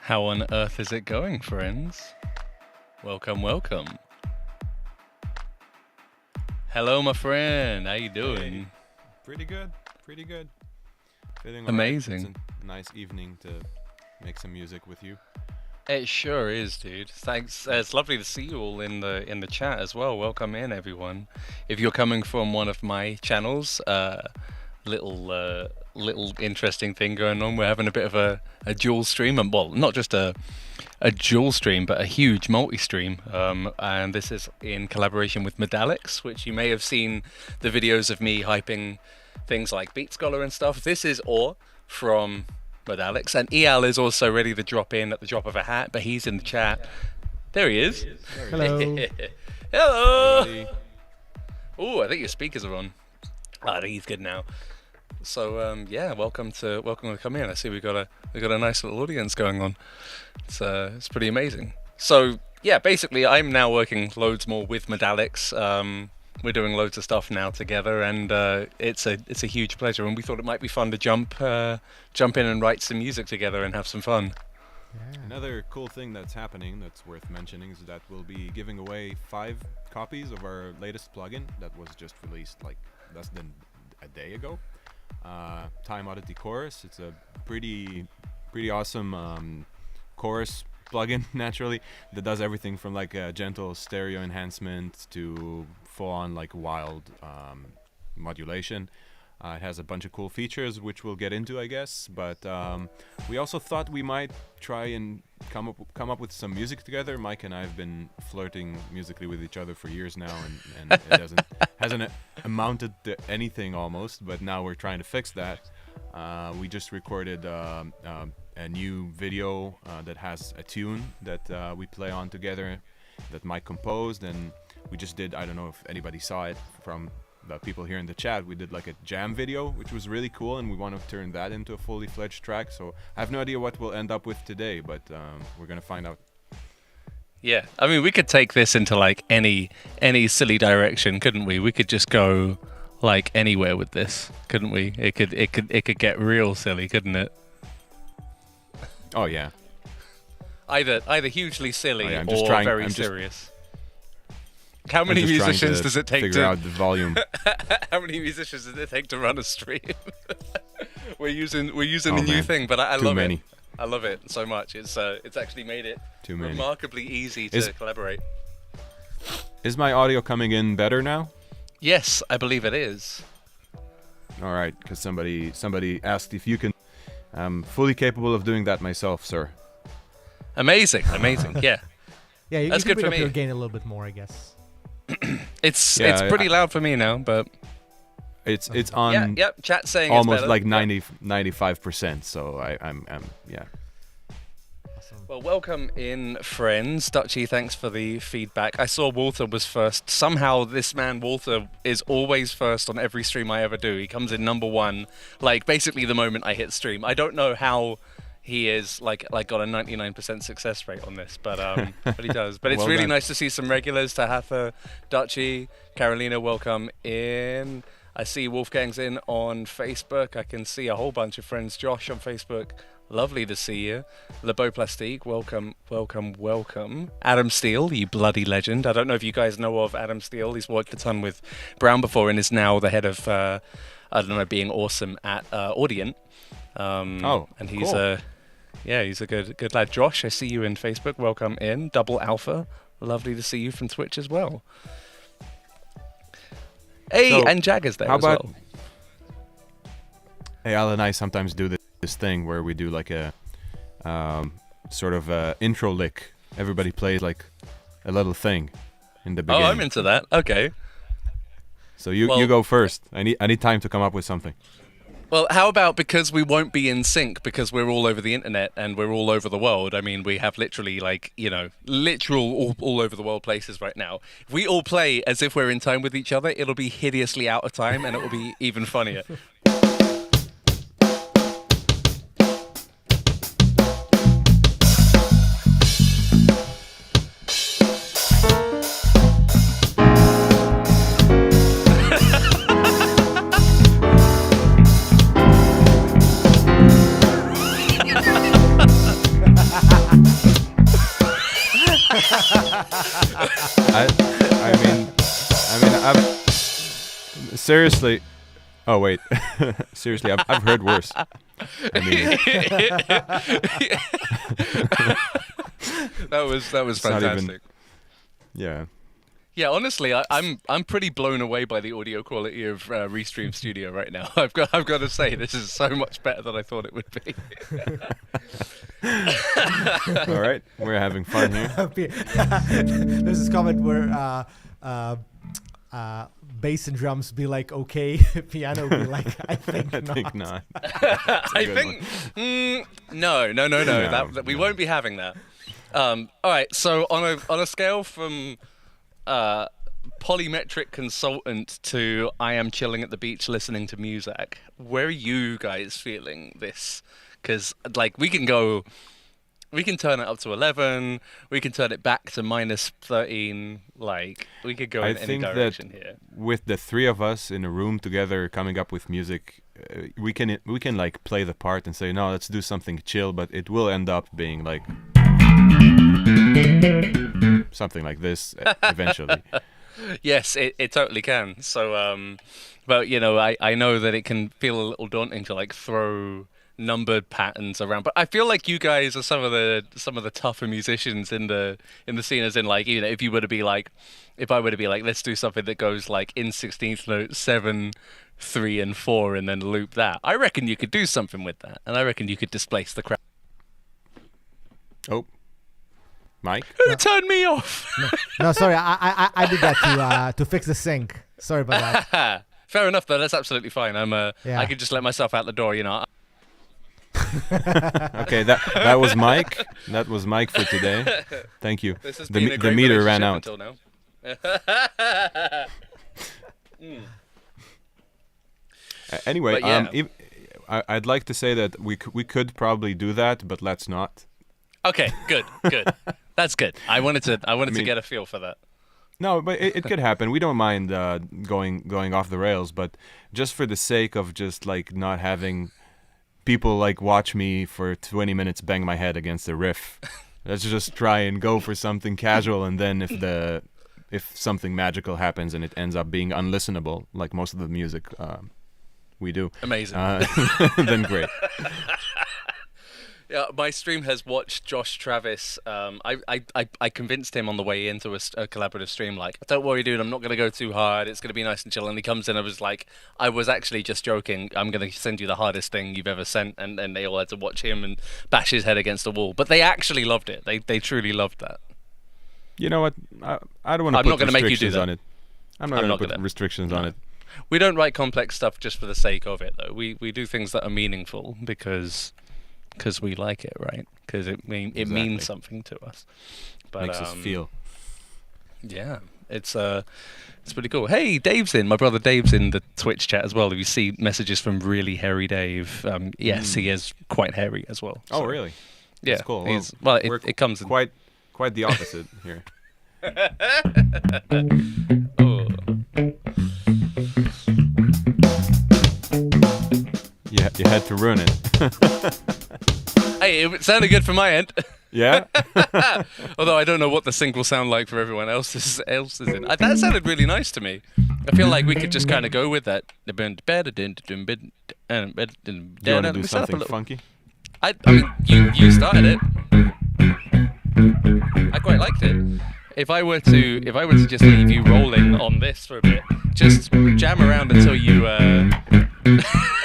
How on earth is it going, friends? Welcome, welcome. Hello, my friend. How you doing? Hey, pretty good. Pretty good. Feeling alright. Amazing. It's a nice evening to make some music with you. It sure is, dude. Thanks. It's lovely to see you all in the chat as well. Welcome in, everyone. If you're coming from one of my channels, little interesting thing going on. We're having a bit of a dual stream, and well, not just a dual stream, but a huge multi-stream. And this is in collaboration with Modalics, which you may have seen the videos of me hyping things like Beat Scholar and stuff. This is Or from Modalics, and Eyal is also ready to drop in at the drop of a hat, but he's in the chat. There he is. Hello. Hello. Oh, I think your speakers are on. I think he's good now. So yeah, welcome to come in. I see we got a nice little audience going on. It's pretty amazing. So yeah, basically I'm now working loads more with Modalics. We're doing loads of stuff now together, and it's a huge pleasure. And we thought it might be fun to jump in and write some music together and have some fun. Yeah. Another cool thing that's happening that's worth mentioning is that we'll be giving away 5 copies of our latest plugin that was just released like less than a day ago. Oddity Chorus. It's a pretty awesome chorus plugin, naturally, that does everything from like a gentle stereo enhancement to full-on like wild modulation. It has a bunch of cool features which we'll get into, I guess, but we also thought we might try and come up with some music together. Mike and I have been flirting musically with each other for years now, and hasn't amounted to anything almost, but now we're trying to fix that. We just recorded a new video that has a tune that we play on together that Mike composed, and we just did, I don't know if anybody saw it from the people here in the chat, we did like a jam video, which was really cool, and we want to turn that into a fully fledged track. So I have no idea what we'll end up with today, but we're gonna find out. Yeah, I mean, we could take this into like any silly direction, couldn't we? We could just go like anywhere with this, couldn't we? It could get real silly, couldn't it? Oh yeah. Either hugely silly or very serious. How many musicians does it take figure out the volume? How many musicians does it take to run a stream? we're using a new thing, but I love it. I love it so much. It's actually made it remarkably easy to collaborate. Is my audio coming in better now? Yes, I believe it is. All right, because somebody asked if you can. I'm fully capable of doing that myself, sir. Amazing, yeah. Yeah, you that's can good for bring up me. your gain a little bit more, I guess. It's pretty loud for me now, but it's on. Yeah, chat saying almost it's like 95%. So I'm yeah. Awesome. Well, welcome in, friends. Dutchy, thanks for the feedback. I saw Walter was first. Somehow this man Walter is always first on every stream I ever do. He comes in number one, like basically the moment I hit stream. I don't know how he is like got a 99% success rate on this, but but he does. But it's Well really done. nice to see some regulars. Tahatha, Dutchy, Carolina, welcome in. I see Wolfgang's in on Facebook. I can see a whole bunch of friends. Josh on Facebook. Lovely to see you. Le Beau Plastique, welcome. Adam Steele, you bloody legend. I don't know if you guys know of Adam Steele. He's worked a ton with Brown before and is now the head of, I don't know, being awesome at Audient. And he's cool. He's a good lad. Josh, I see you in Facebook. Welcome in. Double Alpha, lovely to see you from Twitch as well. Hey, So, and Jagger's there how as about- well. Hey, Al and I sometimes do this thing where we do like a sort of intro lick. Everybody plays like a little thing in the beginning. Oh, I'm into that. Okay. So you go first. I need time to come up with something. Well, how about, because we won't be in sync because we're all over the internet and we're all over the world. I mean, we have literally literal all over the world places right now. If we all play as if we're in time with each other, it'll be hideously out of time and it will be even funnier. I've seriously. Oh wait, seriously, I've heard worse. I mean, that was It's not even- fantastic. yeah. Yeah, honestly, I'm pretty blown away by the audio quality of Restream Studio right now. I've got to say, this is so much better than I thought it would be. All right, we're having fun here. There's this comment where bass and drums be like okay, piano be like I think I not. think not. I good think no. That we won't be having that. All right, so on a scale from polymetric consultant to I am chilling at the beach listening to music, where are you guys feeling this? Because we can turn it up to 11, we can turn it back to -13, we could go I in any think direction that here. with the three of us in a room together, coming up with music, we can play the part and say no, let's do something chill, but it will end up being like something like this eventually. Yes, it totally can. So, but I know that it can feel a little daunting to throw numbered patterns around. But I feel like you guys are some of the tougher musicians in the scene. As in, if you were to be if I were to be let's do something that goes in 16th note 7, 3, and 4, and then loop that. I reckon you could do something with that, and I reckon you could displace the crowd. Oh, Mike. Who turned me off? No, sorry, I did that to fix the sync. Sorry about that. Fair enough, though. That's absolutely fine. Yeah. I could just let myself out the door, you know. Okay, that was Mike. That was Mike for today. Thank you. This has The, been me- a the great meter ran relationship out. until now. Anyway, But yeah. I'd like to say that we could probably do that, but let's not. Okay, good. That's good. I wanted to mean- get a feel for that. No, but it could happen. We don't mind going off the rails, but just for the sake of just like not having people like watch me for 20 minutes bang my head against a riff, let's just try and go for something casual. And then if something magical happens and it ends up being unlistenable, like most of the music we do, Amazing. then great. Yeah, my stream has watched Josh Travis. I convinced him on the way into a collaborative stream, like, don't worry, dude, I'm not going to go too hard. It's going to be nice and chill. And he comes in, I was like, I was actually just joking. I'm going to send you the hardest thing you've ever sent. And they all had to watch him and bash his head against the wall. But they actually loved it. They truly loved that. You know what? I don't want to I'm put not gonna make you do restrictions that. on it. I'm not going to put restrictions on it. We don't write complex stuff just for the sake of it, though. We do things that are meaningful because we like it, right? Because it means something to us. But, Makes us feel. Yeah, it's pretty cool. Hey, Dave's in. My brother Dave's in the Twitch chat as well. If you see messages from really hairy Dave, yes, he is quite hairy as well. Oh, So, really? Yeah, That's cool. Well, we're it comes in. quite the opposite here. Oh. Yeah, you had to ruin it. Hey, it sounded good from my end. Yeah? Although I don't know what the sync will sound like for everyone else's in. That sounded really nice to me. I feel like we could just kind of go with that. You want to do something funky? I mean, you started it. I quite liked it. If I were to just leave you rolling on this for a bit, just jam around until you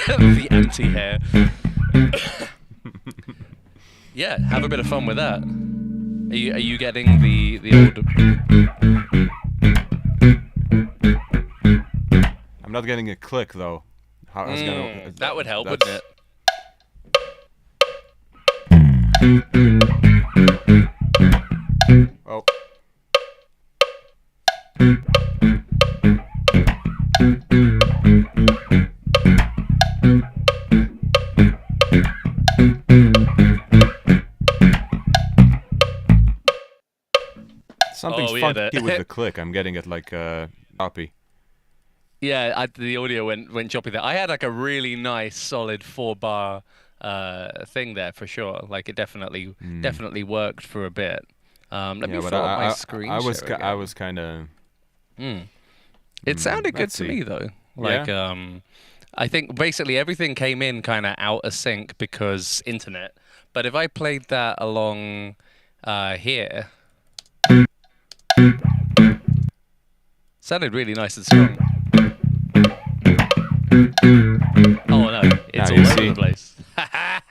the anti-hair. Yeah, have a bit of fun with that. Are you getting the old? I'm not getting a click though. How I was gonna? That would help, that's- wouldn't it? Oh. Something's Oh, yeah, funky with the click. I'm getting it like a copy. Yeah, the audio went choppy there. I had like a really nice solid 4-bar thing there for sure. Like it definitely worked for a bit. Let me but throw up my screen. I was share I again. was kind of. It sounded good let's to see. me though. Like I think basically everything came in kind of out of sync because internet. But if I played that along here, sounded really nice and strong. Oh no, it's Now all you over see. the place.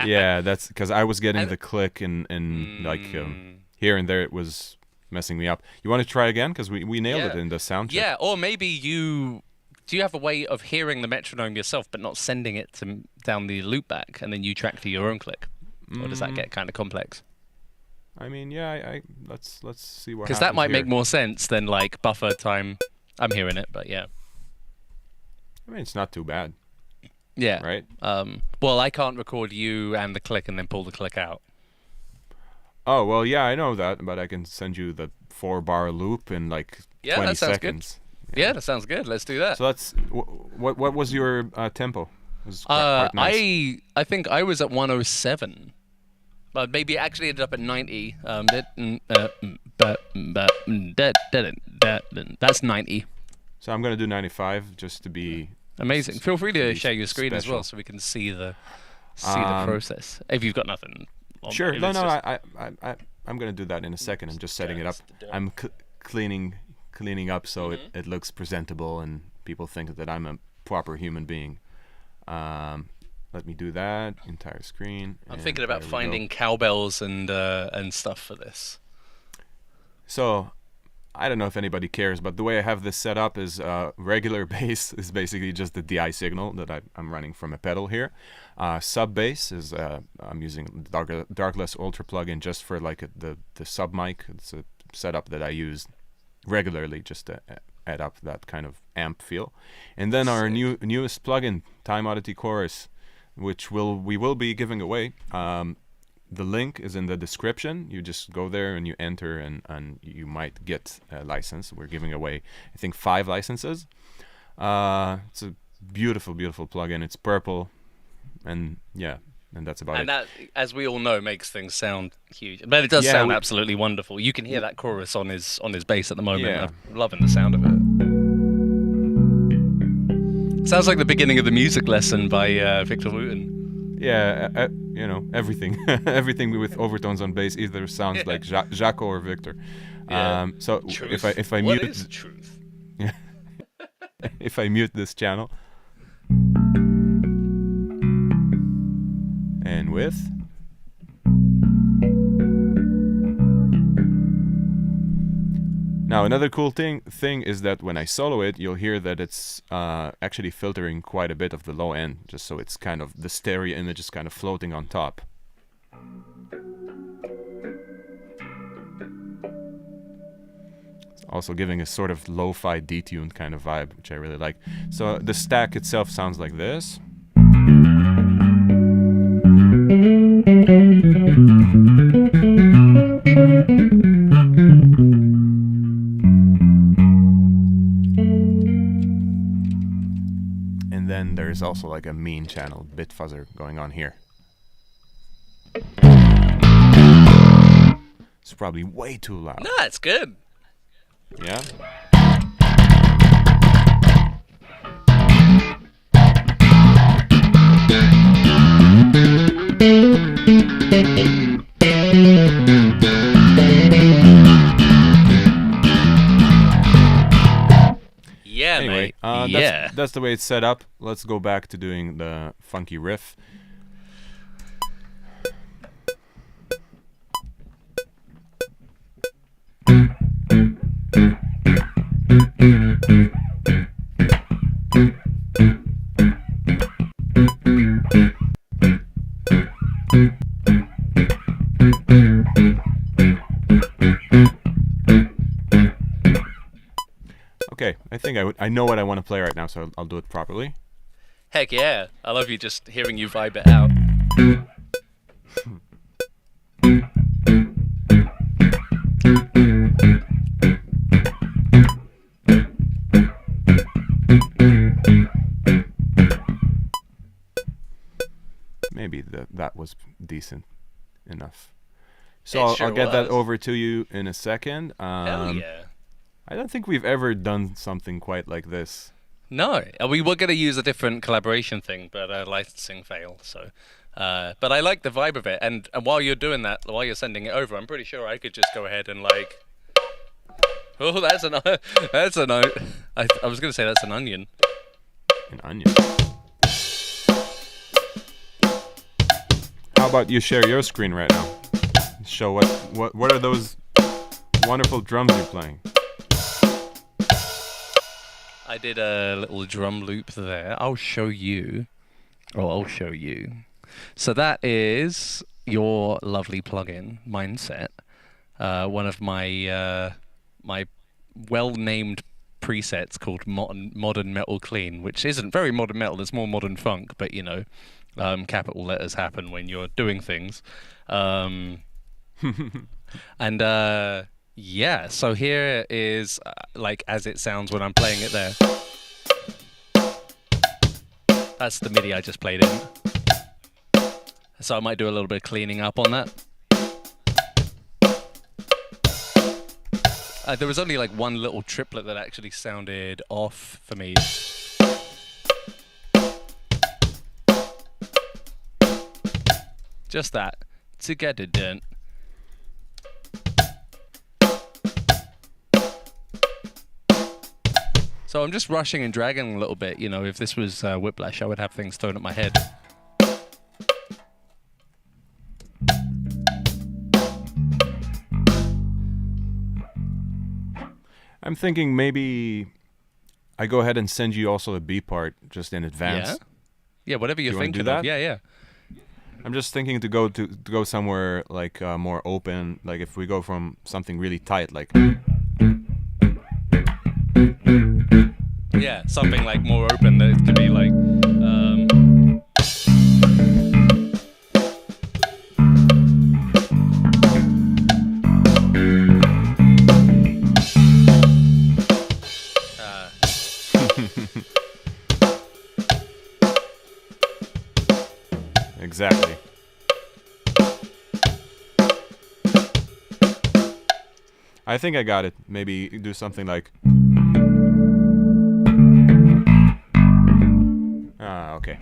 Yeah, that's because I was getting And- the click and like here and there it was messing me up. You want to try again? Because we nailed it Yeah. in the sound check. Yeah, or maybe do you have a way of hearing the metronome yourself but not sending it down the loopback and then you track to your own click? Or does that get kind of complex? I mean, yeah, let's see what. Because that might here. make more sense than like buffer time. I'm hearing it, but yeah. I mean, it's not too bad, Yeah. right? Well, I can't record you and the click and then pull the click out. Oh well, yeah, I know that, but I can send you the 4-bar loop in like Yeah, 20 that sounds good. seconds. Yeah, that sounds good. Let's do that. So that's what was your tempo? It was quite nice. I think I was at 107. But maybe it actually ended up at 90. That's 90. So I'm gonna do 95 just to be. Amazing. Feel free to be share your screen as special. well so we can see the process. If you've got nothing. Sure. if No, it's no. just- I'm gonna do that in a second. I'm just setting it up. Just the dirt. I'm cleaning up so it looks presentable and people think that I'm a proper human being. Let me do that entire screen. I'm and thinking about there we go. finding cowbells and stuff for this. So, I don't know if anybody cares, but the way I have this set up is regular bass is basically just the DI signal that I'm running from a pedal here. Sub bass is I'm using Darkless Ultra plugin just for like the sub mic. It's a setup that I use regularly just to add up that kind of amp feel. And then our newest plugin, Time Oddity Chorus, which we will be giving away. The link is in the description. You just go there and you enter, and you might get a license. We're giving away, I think, 5 licenses. It's a beautiful, beautiful plugin. It's purple, and yeah, and that's about it. And that, as we all know, makes things sound huge. But it does sound absolutely wonderful. You can hear that chorus on his bass at the moment. Yeah. I'm loving the sound of it. Sounds like the beginning of the music lesson by Victor Wooten. Yeah, you know, everything, everything with overtones on bass either sounds like Jaco or Victor. Yeah. So Truth. if I What mute, is truth? if I mute this channel, and with. Now another cool thing is that when I solo it, you'll hear that it's actually filtering quite a bit of the low end, just so it's kind of the stereo image is kind of floating on top. It's also giving a sort of lo-fi detuned kind of vibe, which I really like. So the stack itself sounds like this. And then there's also like a mean channel bit fuzzer going on here. It's probably way too loud. No, it's good. Yeah? Yeah, Anyway, mate. that's the way it's set up. Let's go back to doing the funky riff. Okay, I think I know what I want to play right now, so I'll do it properly. Heck yeah. I love you just hearing you vibe it out. Maybe that was decent enough. So It sure I'll get that was. over to you in a second. Hell yeah. I don't think we've ever done something quite like this. No, we were going to use a different collaboration thing, but licensing failed. So, but I like the vibe of it. And while you're doing that, while you're sending it over, I'm pretty sure I could just go ahead and like. Oh, that's an. That's an. I was going to say that's an onion. An onion. How about you share your screen right now? Show what are those wonderful drums you're playing? I did a little drum loop there. I'll show you. Oh, I'll show you. So that is your lovely plugin, Mindset. One of my my well-named presets called Modern Metal Clean, which isn't very modern metal. It's more modern funk, but you know, capital letters happen when you're doing things. And yeah, so here is like as it sounds when I'm playing it there. That's the MIDI I just played in. So I might do a little bit of cleaning up on that. There was only like one little triplet that actually sounded off for me. Just that. To get it done. So I'm just rushing and dragging a little bit. You know, if this was Whiplash, I would have things thrown at my head. I'm thinking maybe I go ahead and send you also a B part just in advance. Yeah. Yeah, whatever you're you wanna thinking do of. that? Yeah, yeah. I'm just thinking to go somewhere like more open. Like if we go from something really tight, like Yeah, something like more open that it could be like. exactly. I think I got it. Maybe do something like. Okay.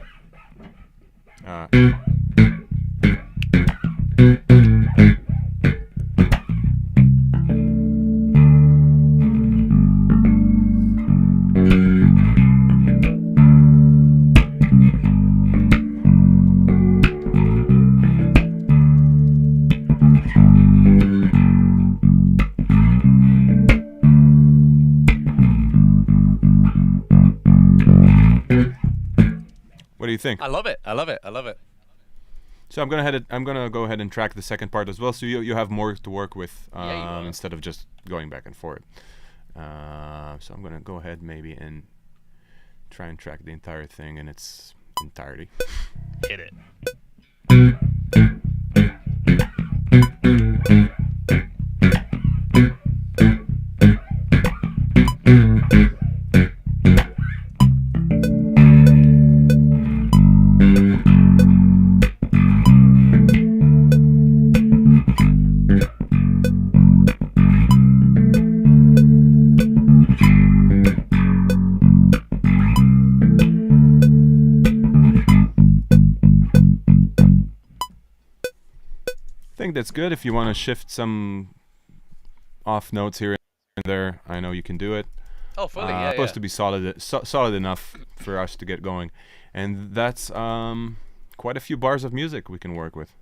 What do you think? I love it. I love it. I love it. So I'm gonna go ahead and track the second part as well, so you have more to work with Yeah, you will. instead of just going back and forth. So I'm gonna go ahead maybe and try and track the entire thing in its entirety. Hit it. I think that's good. If you want to shift some off notes here and there, I know you can do it. Oh, fully. Yeah, supposed yeah. to be solid enough for us to get going, and that's quite a few bars of music we can work with.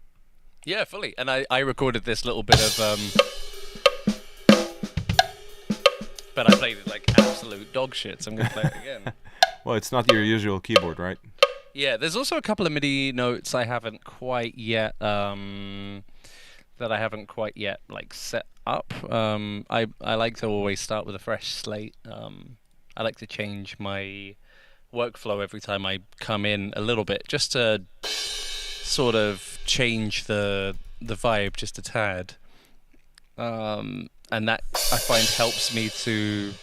Yeah, fully. And I recorded this little bit of but I played it like absolute dog shit, so I'm gonna play it again. Well, it's not your usual keyboard, right? Yeah, there's also a couple of MIDI notes I haven't quite yet like set up. I like to always start with a fresh slate. I like to change my workflow every time I come in a little bit, just to sort of change the vibe just a tad. And that I find helps me to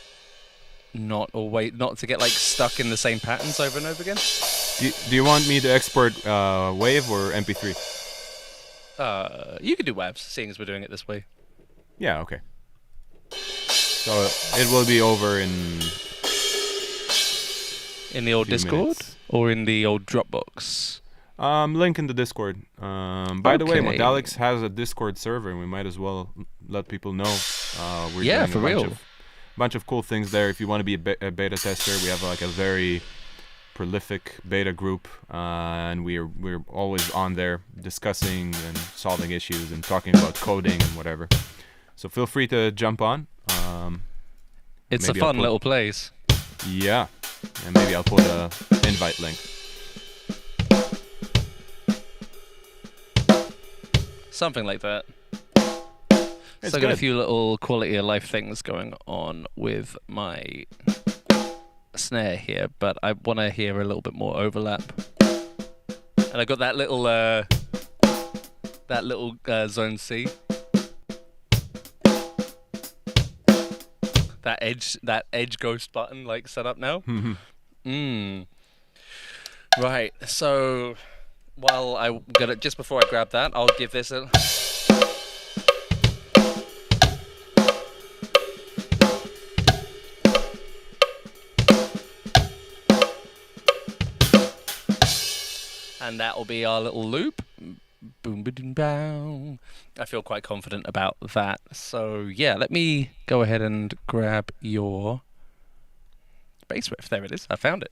not to get like stuck in the same patterns over and over again. Do you want me to export WAV or MP3? You could do WAVs, seeing as we're doing it this way. Yeah, okay. So it will be over in the old few Discord minutes. or in the old Dropbox. Link in the Discord. By the way, Okay. Modalics has a Discord server, and we might as well let people know. We're Yeah, doing for a real. bunch of cool things there. If you want to be a beta tester, we have like a very prolific beta group, and we're always on there discussing and solving issues and talking about coding and whatever. So feel free to jump on. It's a maybe I'll fun put- little place. Yeah, and maybe I'll put a invite link. Something like that. It's So I got a good. few little quality of life things going on with my snare here, but I want to hear a little bit more overlap. And I got that little zone C. That edge ghost button like set up now. Right. So while I got it, just before I grab that, I'll give this a. And that will be our little loop. Boom, boom, bow. I feel quite confident about that. So yeah, let me go ahead and grab your bass riff. There it is. I found it.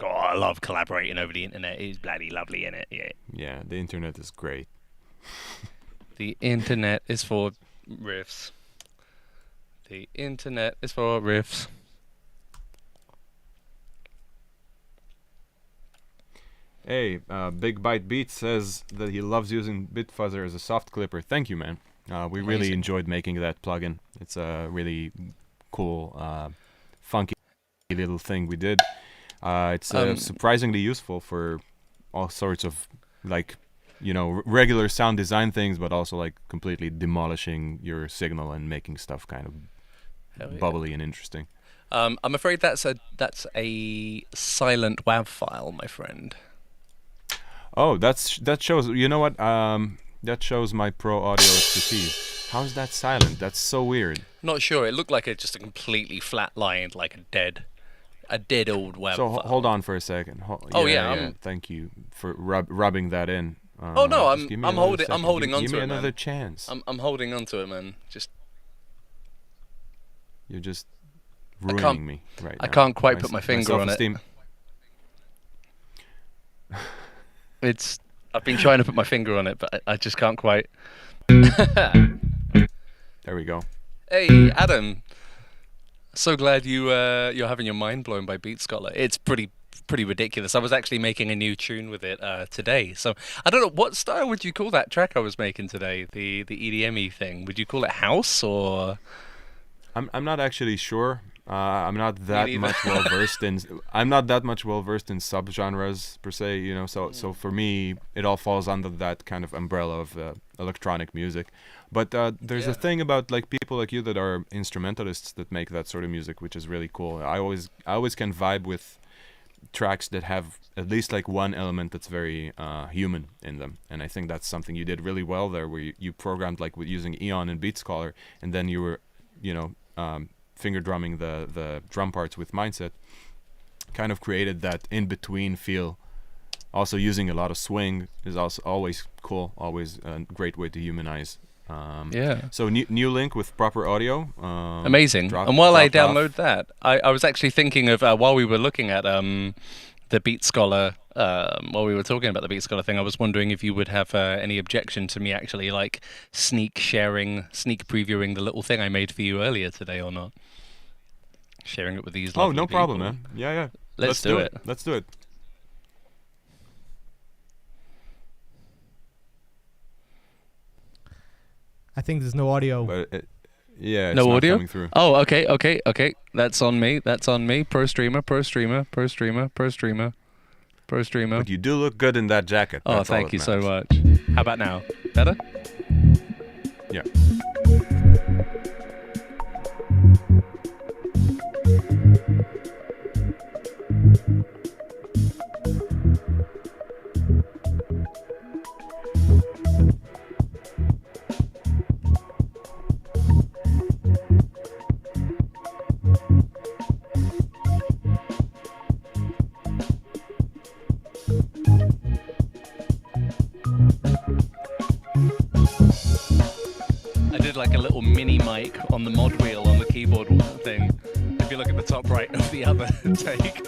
Oh, I love collaborating over the internet. It's bloody lovely, innit? Yeah. Yeah, the internet is great. The internet is for riffs. The internet is for riffs. Hey, Big Bite Beat says that he loves using Bitfuzzer as a soft clipper. Thank you, man. We really Amazing. enjoyed making that plugin. It's a really cool, funky little thing we did. It's surprisingly useful for all sorts of, like, regular sound design things, but also like completely demolishing your signal and making stuff kind of bubbly and interesting. I'm afraid that's a silent WAV file, my friend. Oh, that shows. You know what? That shows my pro audio expertise. How's that silent? That's so weird. Not sure. It looked like just a completely flat line, like a dead old WAV So file. hold on for a second. Yeah. Thank you for rubbing that in. Oh no, I'm holding on give to me it, another man. chance. I'm holding on to it, man. You're just ruining me right now. I can't quite put my finger on it. self-esteem. I've been trying to put my finger on it, but I just can't quite. There we go. Hey, Adam. So glad you're having your mind blown by Beat Scholar. It's pretty ridiculous. I was actually making a new tune with it today. So I don't know, what style would you call that track I was making today? The EDM-y thing. Would you call it house or? I'm not actually sure. I'm not that much well versed in. I'm not that much well versed in subgenres per se. So for me, it all falls under that kind of umbrella of electronic music. But there's a thing about like people like you that are instrumentalists that make that sort of music, which is really cool. I always can vibe with tracks that have at least like one element that's very human in them, and I think that's something you did really well there, where you programmed like with using Eon and Beat Scholar, and then you were finger drumming the drum parts with Mindset, kind of created that in between feel. Also using a lot of swing is also always cool, always a great way to humanize. So new link with proper audio. Amazing. And while I download that, I was actually thinking of while we were looking at the Beat Scholar, while we were talking about the Beat Scholar thing, I was wondering if you would have any objection to me actually like sneak previewing the little thing I made for you earlier today or not. Sharing it with these lovely no problem, people. man. Yeah. Let's do it. Let's do it. I think there's no audio. But it's no not audio coming through. Oh, okay. That's on me. Pro streamer. But you do look good in that jacket. Oh, That's all thank that you so matters. much. How about now? Better? Yeah. I did like a little mini mic on the mod wheel on the keyboard thing. If you look at the top right of the other take.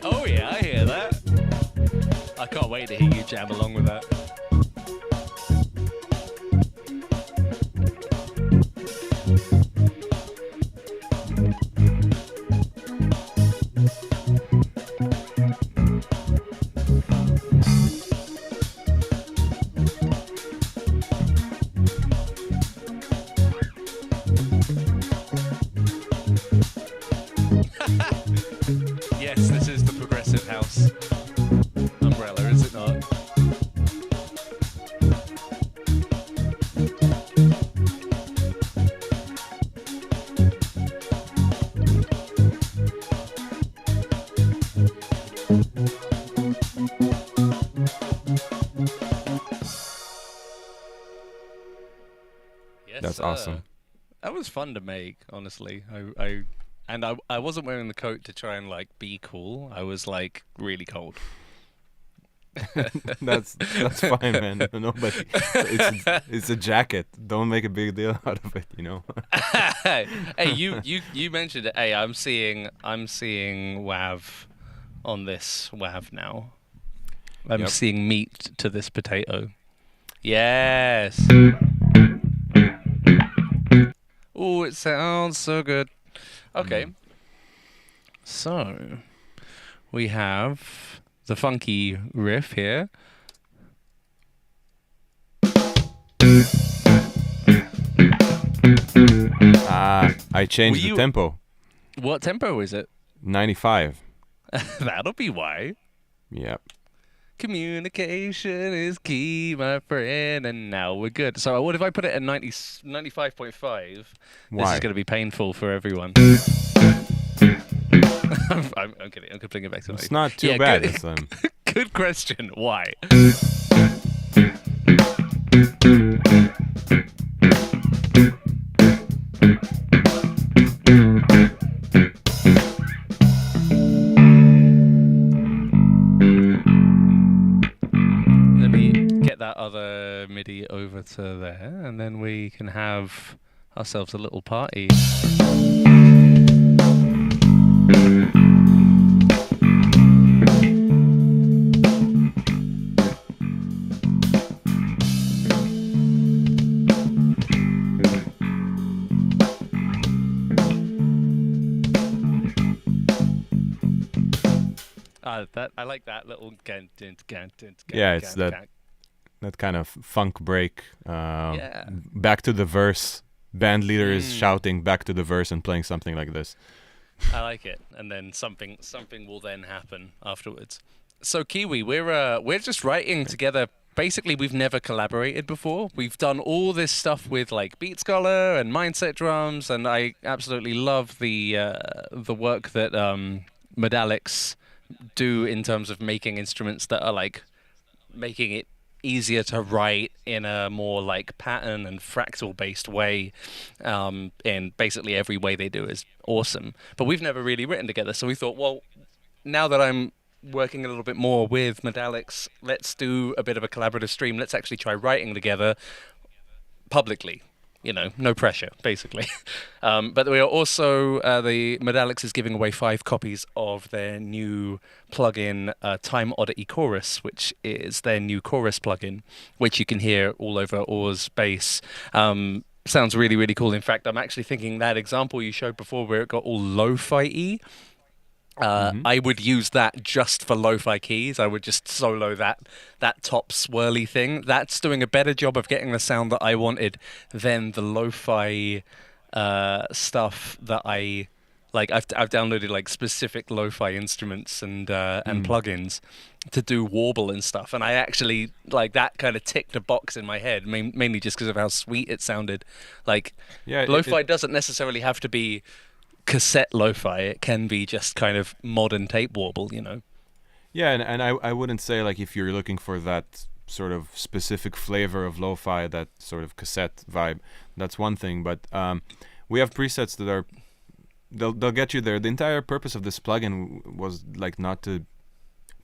Oh yeah, I hear that. I can't wait to hear you jam along with that. Yes, this is the progressive house umbrella, is it not? Yes, That's awesome. That was fun to make, honestly. I wasn't wearing the coat to try and like be cool. I was like really cold. That's fine, man. Nobody. It's a jacket. Don't make a big deal out of it. Hey, you mentioned it. Hey, I'm seeing WAV on this WAV now. I'm Yep. seeing meat to this potato. Yes. Oh, it sounds so good. Okay. So, we have the funky riff here. I changed the tempo. What tempo is it? 95. That'll be why. Yep. Communication is key, my friend, and now we're good. So what if I put it at 95.5? Why? This is going to be painful for everyone. I'm kidding. I'm putting it back to It's not too bad. It's, good question. Why? Let me get that other MIDI over to there, and then we can have ourselves a little party. That I like that little yeah, it's that kind of funk break. Yeah. Back to the verse. Band leader is shouting back to the verse and playing something like this. I like it, and then something will then happen afterwards. So Kiwi, we're just writing together. Basically, we've never collaborated before. We've done all this stuff with like Beat Scholar and Mindset Drums, and I absolutely love the work that Modalics do in terms of making instruments that are like making it easier to write in a more like pattern and fractal based way, and basically every way they do is awesome. But we've never really written together, so we thought, well, now that I'm working a little bit more with Modalics, let's do a bit of a collaborative stream. Let's actually try writing together publicly. No pressure, basically. But we are also, the Modalics is giving away 5 copies of their new plugin, Time Oddity Chorus, which is their new chorus plugin, which you can hear all over Oar's bass. Sounds really, really cool. In fact, I'm actually thinking that example you showed before where it got all lo-fi-y, I would use that just for lo-fi keys. I would just solo that top swirly thing. That's doing a better job of getting the sound that I wanted than the lo-fi stuff that I like. I've downloaded like specific lo-fi instruments and plugins to do warble and stuff, and I actually like that kind of ticked a box in my head, mainly just because of how sweet it sounded. Like, lo-fi doesn't necessarily have to be cassette lo-fi. It can be just kind of modern tape warble, Yeah, and I wouldn't say like if you're looking for that sort of specific flavor of lo-fi, that sort of cassette vibe, that's one thing. But we have presets that are they'll get you there. The entire purpose of this plugin was like not to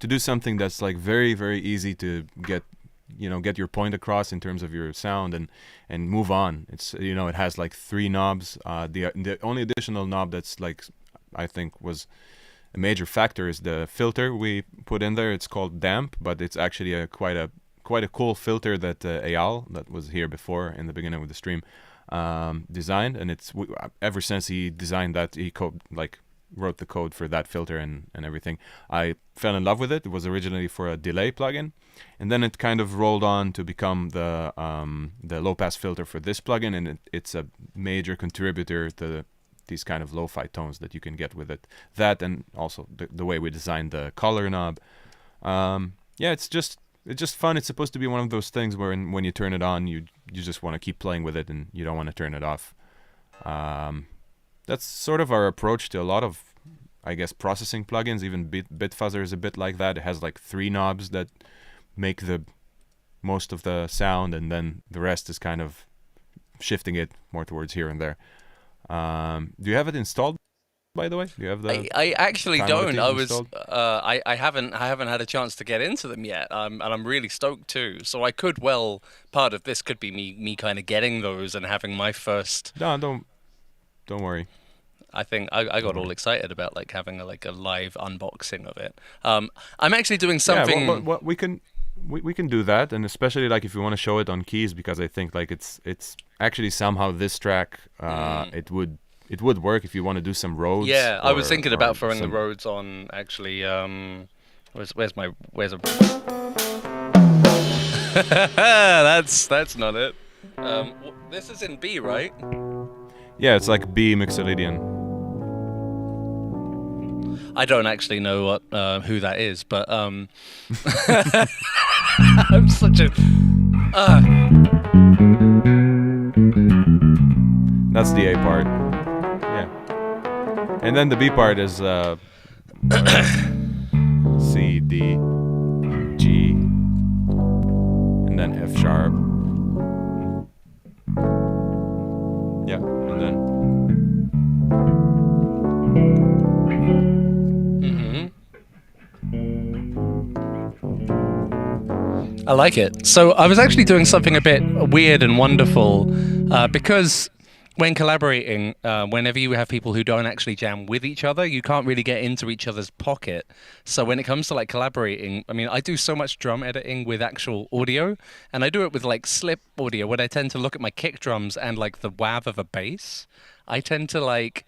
do something that's like very, very easy to get your point across in terms of your sound and move on. It's it has like 3 knobs. The only additional knob that's like I think was a major factor is the filter we put in there. It's called Damp, but it's actually quite a cool filter that Eyal, that was here before in the beginning of the stream, designed, and it's ever since he designed that, he wrote the code for that filter and everything. I fell in love with it. It was originally for a delay plugin, and then it kind of rolled on to become the low pass filter for this plugin, and it's a major contributor to these kind of lo-fi tones that you can get with it. That, and also the way we designed the color knob. It's just fun. It's supposed to be one of those things where when you turn it on, you just want to keep playing with it and you don't want to turn it off. That's sort of our approach to a lot of, I guess, processing plugins. Even Bitfuzzer is a bit like that. It has like 3 knobs that make the most of the sound, and then the rest is kind of shifting it more towards here and there. Do you have it installed, by the way? Do you have the? I actually Time don't. Oddity I was installed? I haven't had a chance to get into them yet. And I'm really stoked too. So I could part of this could be me kind of getting those and having my first. No, don't worry. I think I got all excited about like having a live unboxing of it. I'm actually doing something. Yeah, well, we can do that, and especially like if you want to show it on keys, because I think like it's actually somehow this track it would work if you want to do some roads. Yeah, I was thinking about throwing the some... roads on actually. Where's a that's not it. This is in B, right? Yeah, it's like B Mixolydian. I don't actually know what who that is, but I'm such a. That's the A part. Yeah, and then the B part is C, D, G, and then F sharp. Yeah, and then. I like it. So I was actually doing something a bit weird and wonderful because when collaborating, whenever you have people who don't actually jam with each other, you can't really get into each other's pocket. So when it comes to like collaborating, I mean, I do so much drum editing with actual audio, and I do it with like slip audio when I tend to look at my kick drums and like the wav of a bass. I tend to like,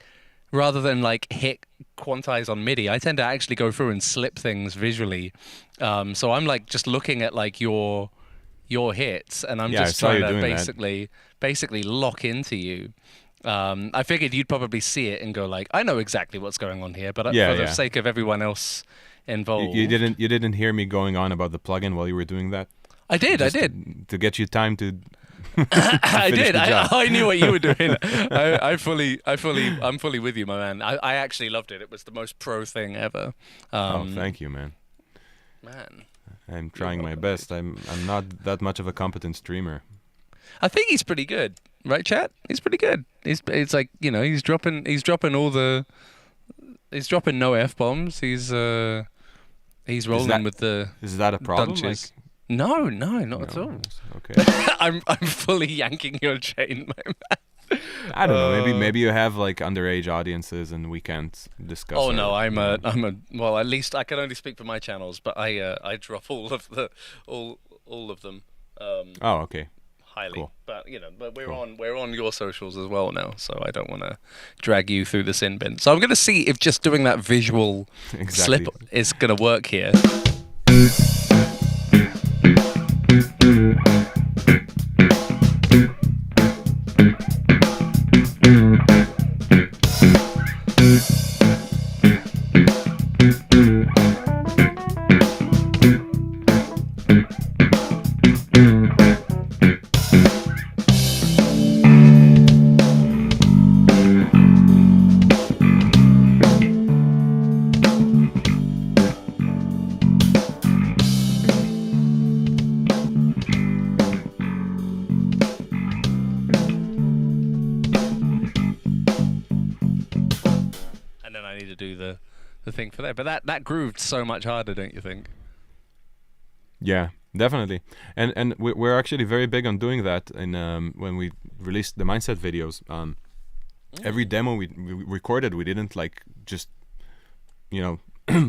rather than like hit quantize on MIDI, I tend to actually go through and slip things visually. So I'm like just looking at like your hits, and I'm just trying to basically lock into you. I figured you'd probably see it and go like, I know exactly what's going on here, but for the sake of everyone else involved, you didn't hear me going on about the plugin while you were doing that. I did. To get you time to. I did. I knew what you were doing. I'm fully with you, my man. I actually loved it. It was the most pro thing ever. Thank you, man. I'm trying my best. I'm not that much of a competent streamer. I think he's pretty good, right, chat? He's pretty good. It's like, you know, he's dropping no F-bombs. He's rolling with the. Is that a problem? Like, no, not at all. Okay. I'm fully yanking your chain, my man. I don't know. Maybe you have like underage audiences, and we can't discuss. Oh no, I'm a. Well, at least I can only speak for my channels, but I drop all of them. Oh, okay. Highly, cool. But you know, we're on your socials as well now, so I don't want to drag you through the sin bin. So I'm gonna see if just doing that visual slip is gonna work here. The thing for that, but that grooved so much harder, don't you think? Yeah, definitely. And we're actually very big on doing that. And when we released the Mindset videos, every demo we recorded, we didn't like just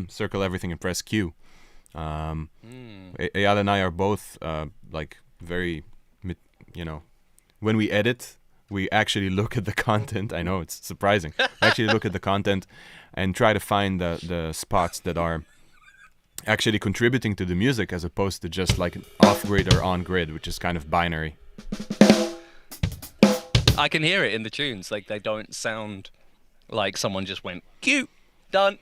circle everything and press Q. Eyal and I are both like very, when we edit, we actually look at the content. I know it's surprising. We actually look at the content and try to find the spots that are actually contributing to the music, as opposed to just like off-grid or on-grid, which is kind of binary. I can hear it in the tunes. Like, they don't sound like someone just went, cute, done.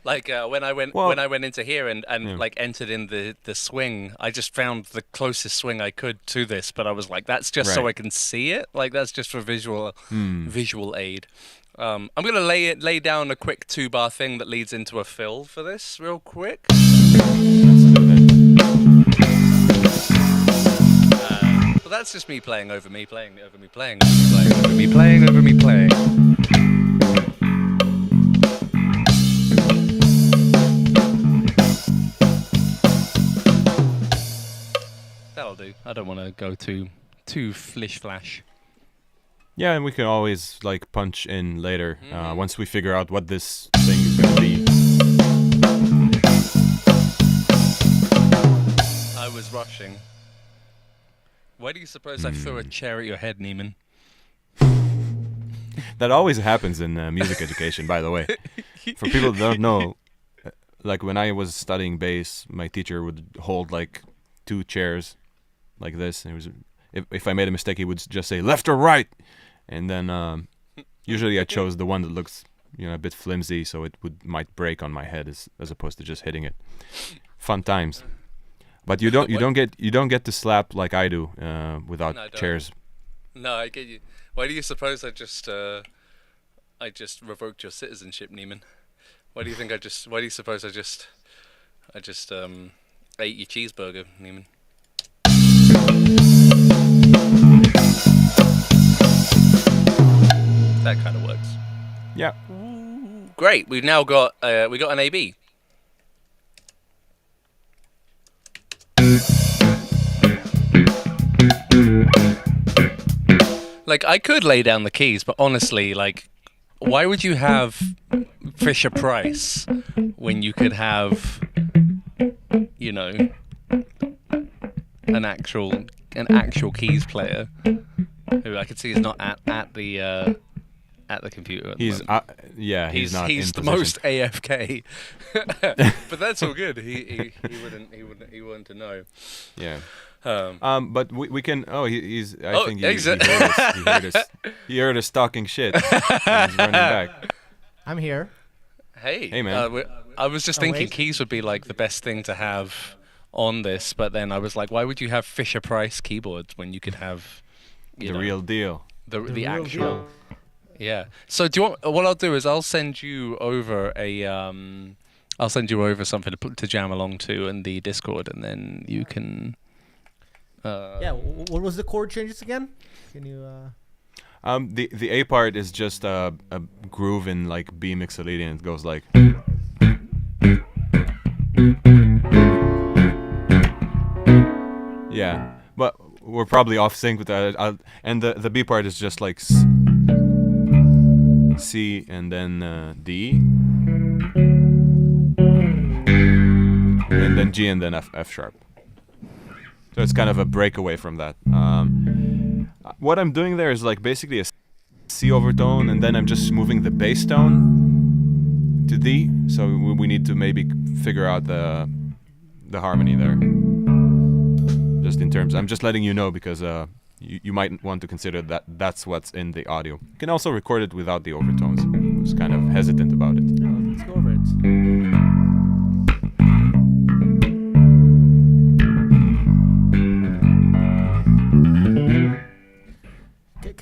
Like when I went into here and like entered in the swing, I just found the closest swing I could to this, but I was like, that's just so I can see it. Like, that's just for visual aid. I'm gonna lay down a quick 2-bar thing that leads into a fill for this real quick. Well, that's just me playing over me playing over me playing over me playing over me playing over me playing. That'll do. I don't want to go too flish flash. Yeah, and we can always like punch in later once we figure out what this thing is gonna be. I was rushing. Why do you suppose I threw a chair at your head, Neiman? That always happens in music education, by the way. For people that don't know, like when I was studying bass, my teacher would hold like 2 chairs like this. And it was if I made a mistake, he would just say left or right, and then usually I chose the one that looks a bit flimsy, so it might break on my head as opposed to just hitting it. Fun times. But you don't get to slap like I do without chairs. No, I get you. Why do you suppose I just revoked your citizenship, Neiman? Why do you suppose I just ate your cheeseburger, Neiman? That kind of works. Yeah. Great. We've now got an AB. Like, I could lay down the keys, but honestly, like, why would you have Fisher Price when you could have, an actual keys player who I could see is not at the computer. He's not. He's the most AFK, but that's all good. He wouldn't to know. Yeah. But we can. Oh, he's. I think he heard us talking shit. He's running back. I'm here. Hey, man. I was just thinking keys would be like the best thing to have on this, but then I was like, why would you have Fisher Price keyboards when you could have the real deal? The actual deal. Yeah. So do you want? What I'll do is I'll send you over something to jam along to in the Discord, and then you can. What was the chord changes again? Can you? The A part is just a groove in like B mixolydian. It goes like. Yeah, but we're probably off sync with that. And the B part is just like C and then D, and then G and then F sharp. So it's kind of a breakaway from that. What I'm doing there is like basically a C overtone, and then I'm just moving the bass tone to D. So we need to maybe figure out the harmony there. Just in terms, I'm just letting you know because you might want to consider that's what's in the audio. You can also record it without the overtones. I was kind of hesitant about it. Yeah, let's go over it.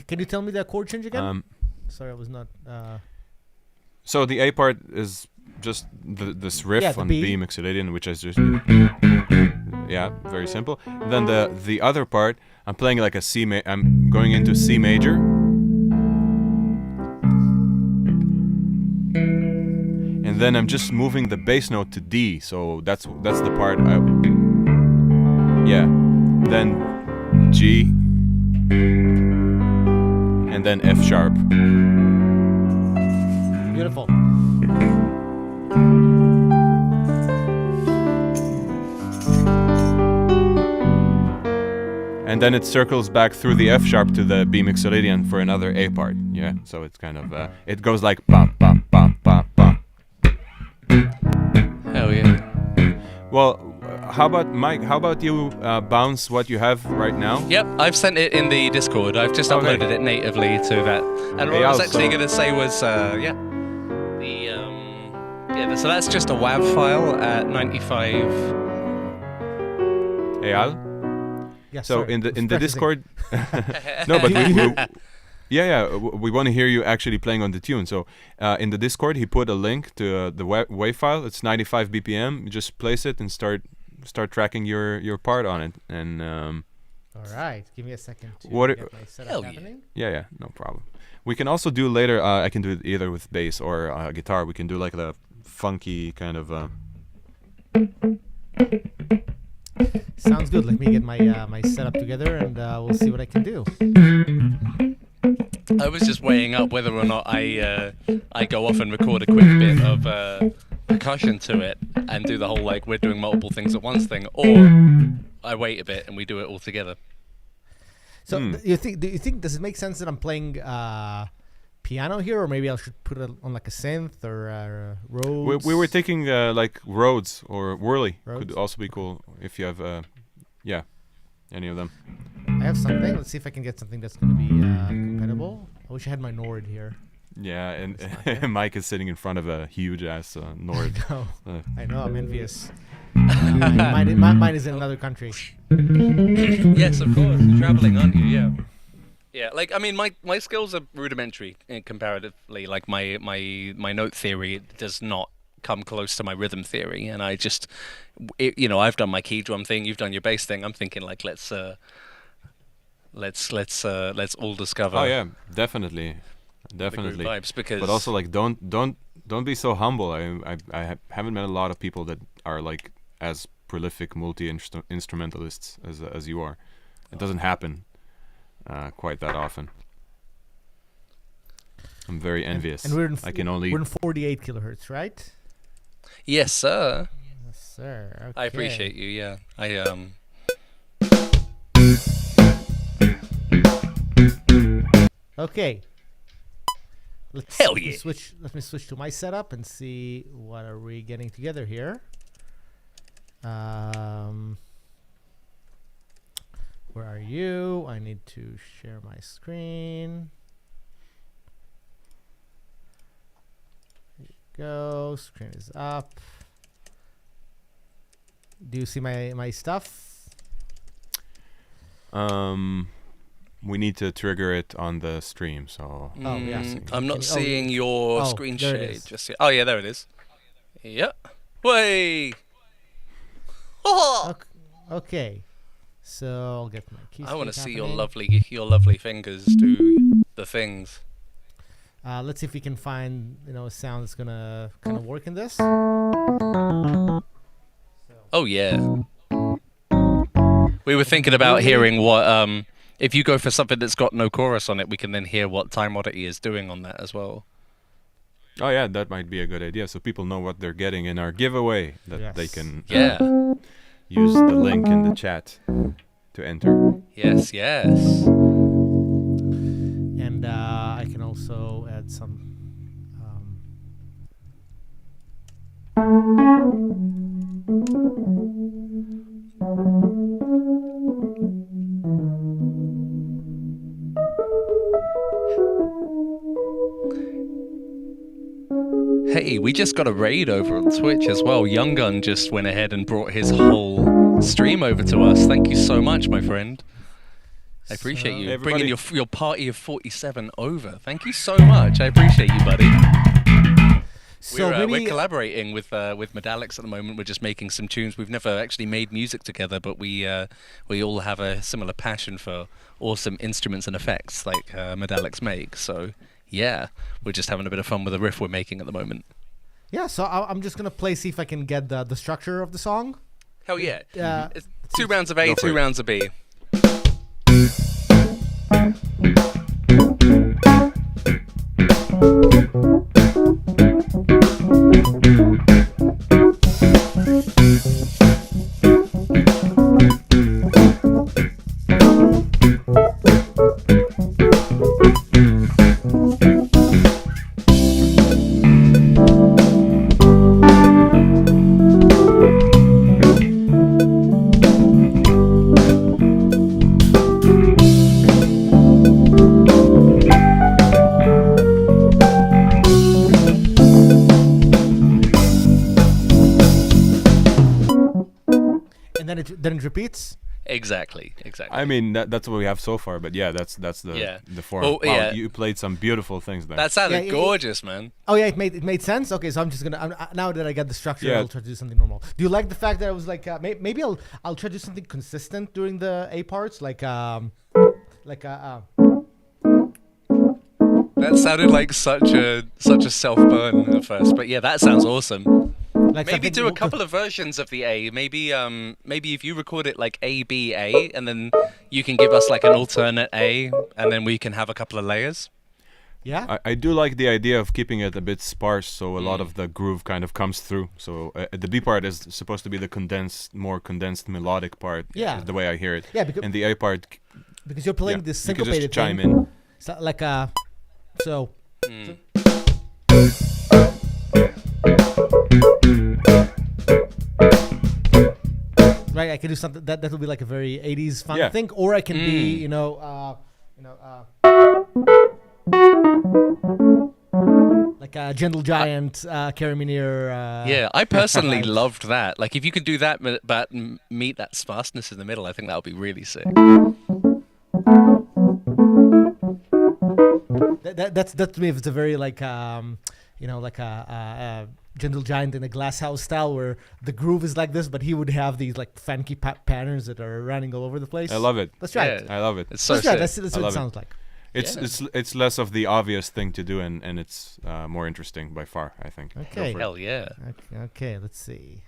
Can you tell me that chord change again? Sorry, I was not. So the A part is just this riff on B mixolydian, which is just very simple. And then the other part, I'm playing like a C. I'm going into C major, and then I'm just moving the bass note to D. So that's the part. Then G. And then F sharp. Beautiful. And then it circles back through the F sharp to the B mixolydian for another A part. Yeah, so it's kind of it goes like bum bum bum bum bum. Hell yeah. Well, how about Mike? How about you bounce what you have right now? Yep, I've sent it in the Discord. I've just uploaded it natively to that. And what I was actually going to say was, so that's just a WAV file at 95. Eyal? Yeah, so sorry, in the Discord, no, but we want to hear you actually playing on the tune. So in the Discord, he put a link to the WAV file. It's 95 BPM. You just place it and start tracking your part on it, and All right, give me a second to What get my setup Hell yeah. happening. Yeah, no problem. We can also do later. I can do it either with bass or guitar. We can do like the funky kind of. Sounds good. Let me get my my setup together, and we'll see what I can do. I was just weighing up whether or not I go off and record a quick bit of percussion to it and do the whole like we're doing multiple things at once thing, or I wait a bit and we do it all together. So do you think does it make sense that I'm playing piano here, or maybe I should put it on like a synth or Rhodes? We were taking like Rhodes or Whirly. Rhodes? Could also be cool if you have any of them. I have something. Let's see if I can get something that's going to be compatible. I wish I had my Nord here. Yeah, and It's not there. Mike is sitting in front of a huge ass Nord. No, Uh, I know. I'm envious. Mine is in another country. Yes, of course. You're traveling, aren't you? Yeah. Yeah, like I mean, my skills are rudimentary comparatively. Like my note theory does not come close to my rhythm theory, and I just, I've done my key drum thing. You've done your bass thing. I'm thinking like let's all discover. oh yeah, definitely, the groove vibes because. But also like don't be so humble. Haven't met a lot of people that are like as prolific multi-instrumentalists as you are. It doesn't happen quite that often. I'm very envious. And we're in 48 kilohertz, right? Yes, sir. Yes, sir. Okay. I appreciate you. Yeah, Okay. Hell Let me yeah. Let me switch to my setup and see what are we getting together here. Where are you? I need to share my screen. There you go. Screen is up. Do you see my stuff? We need to trigger it on the stream, so Oh, yes. I'm not Can you- seeing your oh, screen there it shade is. just yet. Oh yeah, there it is. Yep. Way. Oh! Okay. So I'll get my keys. I want to see your lovely fingers do the things. Let's see if we can find a sound that's gonna kind of work in this. Oh yeah. We were thinking about hearing what if you go for something that's got no chorus on it, we can then hear what Time Oddity is doing on that as well. oh yeah, that might be a good idea, so people know what they're getting in our giveaway. That they Yes. can Yeah. use the link in the chat to enter. Yes, yes. And I can also add some. Hey, we just got a raid over on Twitch as well. Young Gun just went ahead and brought his whole stream over to us. Thank you so much, my friend. I appreciate So- you Everybody- bringing your party of 47 over. Thank you so much. I appreciate you, buddy. So we're maybe collaborating with Modalics at the moment. We're just making some tunes. We've never actually made music together, but we all have a similar passion for awesome instruments and effects like Modalics make. So yeah, we're just having a bit of fun with the riff we're making at the moment. yeah. So I'm just gonna play, see if I can get the structure of the song. Hell yeah! Uh, It's 2 rounds of A, Go for 2 it. rounds of B. and then it repeats. Exactly. I mean, that's what we have so far, but yeah, that's the form. Well, wow, yeah. you played some beautiful things there. That sounded Yeah, gorgeous, man. Oh yeah, it made sense. Okay, so I'm just gonna now that I got the structure, Yeah. I'll try to do something normal. Do you like the fact that I was like maybe I'll try to do something consistent during the A parts, like That sounded like such a self burn at first, but yeah, that sounds awesome. like Maybe something do a more couple of versions of the A. Maybe if you record it like A B A, and then you can give us like an alternate A, and then we can have a couple of layers. Yeah. I do like the idea of keeping it a bit sparse, so a lot of the groove kind of comes through. So the B part is supposed to be the more condensed melodic part. Yeah. Is the way I hear it. Yeah, because And the A part, because you're playing this you can syncopated just chime thing. in. So, like so. Right, I can do something that will be like a very 80s fun thing, or I can be, like a gentle giant, carry me near. Yeah, I personally loved that. Like, if you could do that, but meet that sparseness in the middle, I think that would be really sick. That's to me, it's a very like like a gentle giant in a glass house style where the groove is like this, but he would have these like funky patterns that are running all over the place. I love it. That's right. Yeah. I love it. It's so That's right. sick. That's what it sounds like. It's less of the obvious thing to do, and it's more interesting by far, I think. Go Okay. for it. Hell yeah. Okay, let's see.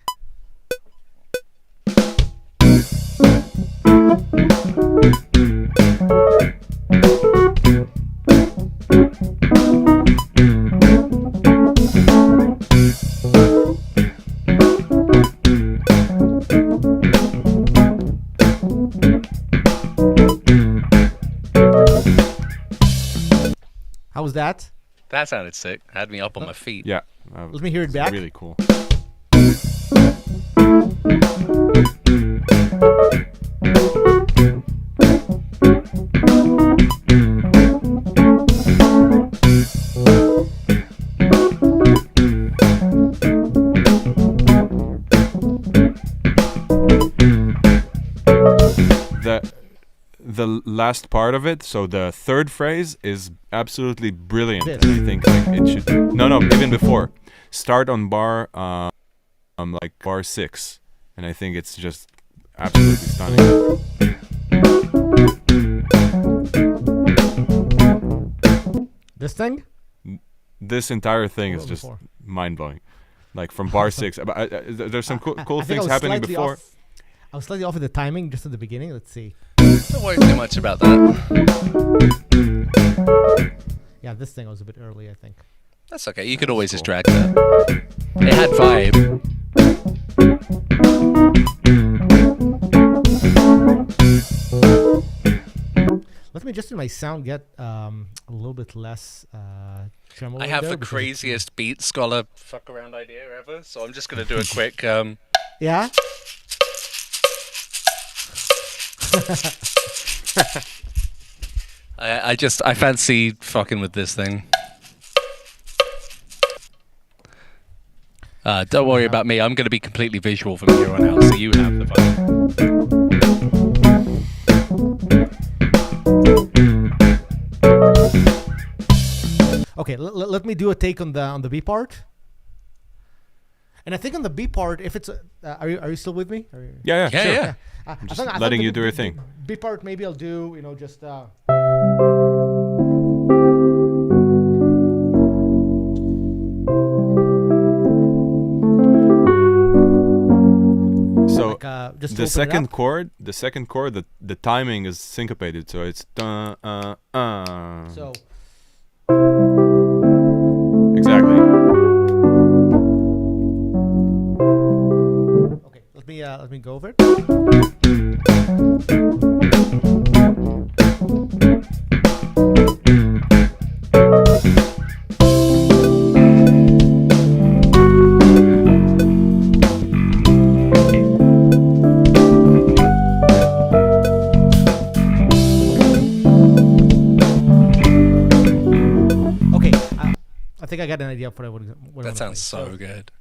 How was that? That sounded sick. Had me up on my feet. Yeah. Let me hear it it's back. Really cool. The last part of it, so the third phrase is absolutely brilliant. This. And I think like it should no even before. Start on bar like bar 6, and I think it's just absolutely stunning. This thing? This entire thing is Well, just before. mind blowing. Like from bar 6, there's some cool I think I things was happening slightly before. I was slightly off at the timing just at the beginning. Let's see. Don't worry too much about that. Yeah, this thing was a bit early, I think. That's okay. You could always just drag that. It had vibe. Let me just in my sound get a little bit less tremolo. I have there the because craziest beat scholar fuck around idea ever, so I'm just gonna do a quick. Yeah. I fancy fucking with this thing. Don't worry about me. I'm gonna be completely visual from here on out, so you have the fun. Okay, let me do a take on the B part. And I think on the B part, if it's are you still with me? Yeah, Yeah, sure. yeah. I Just thought letting the you do your thing. B part maybe I'll do just. So Just the second chord, the timing is syncopated, so it's So exactly. okay, let me go over it. Okay, I think I got an idea for what I That wanna sounds play. so good.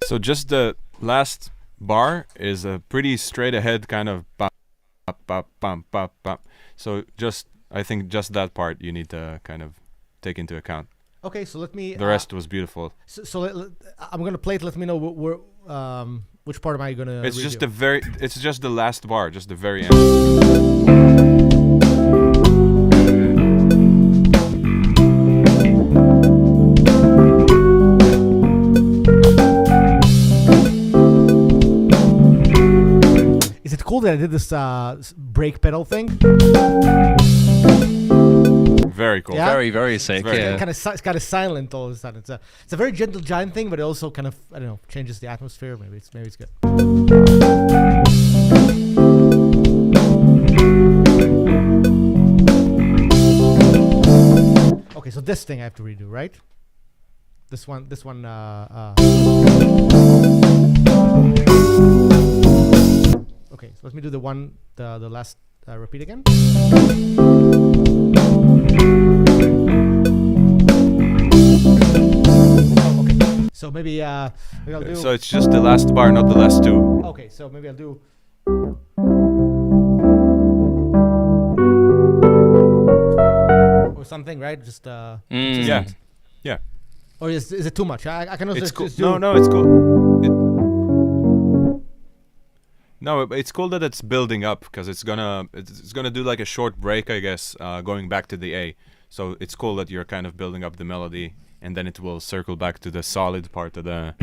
So just the last bar is a pretty straight ahead kind of bum, bum, bum, bum, bum. So I think just that part you need to kind of take into account. Okay, so let me. The rest was beautiful. So I'm gonna play it. Let me know which part am I gonna. It's redo? It's just the last bar, just the very end. Is it cool that I did this brake pedal thing? Very cool. Yeah? Very, very sick. very Yeah. It's kind of silent all of a sudden. It's a very gentle giant thing, but it also kind of, I don't know, changes the atmosphere. Maybe it's good. Okay, so this thing I have to redo, right? This one. Okay, so let me do the last repeat again. Oh, okay. So maybe I'll do. So it's just the last bar, not the last two. Okay, so maybe I'll do. Or something, right? Just Yeah. consistent. Yeah. Or is it too much? I can also It's cool. just do. No, it's cool. It's cool that it's building up because it's gonna do like a short break, I guess, going back to the A. So it's cool that you're kind of building up the melody, and then it will circle back to the solid part of the.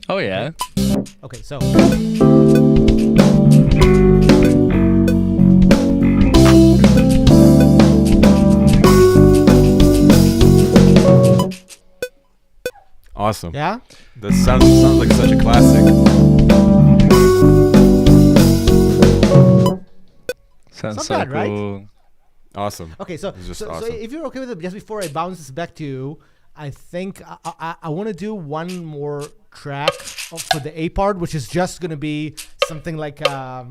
Oh yeah. Okay, so. Awesome. Yeah. That sounds like such a classic. Sounds Not so bad, right? cool. Awesome. Okay, so It's just so awesome. if you're okay with it, just before I bounce this back to you, I think I want to do one more track for the A part, which is just gonna be something like I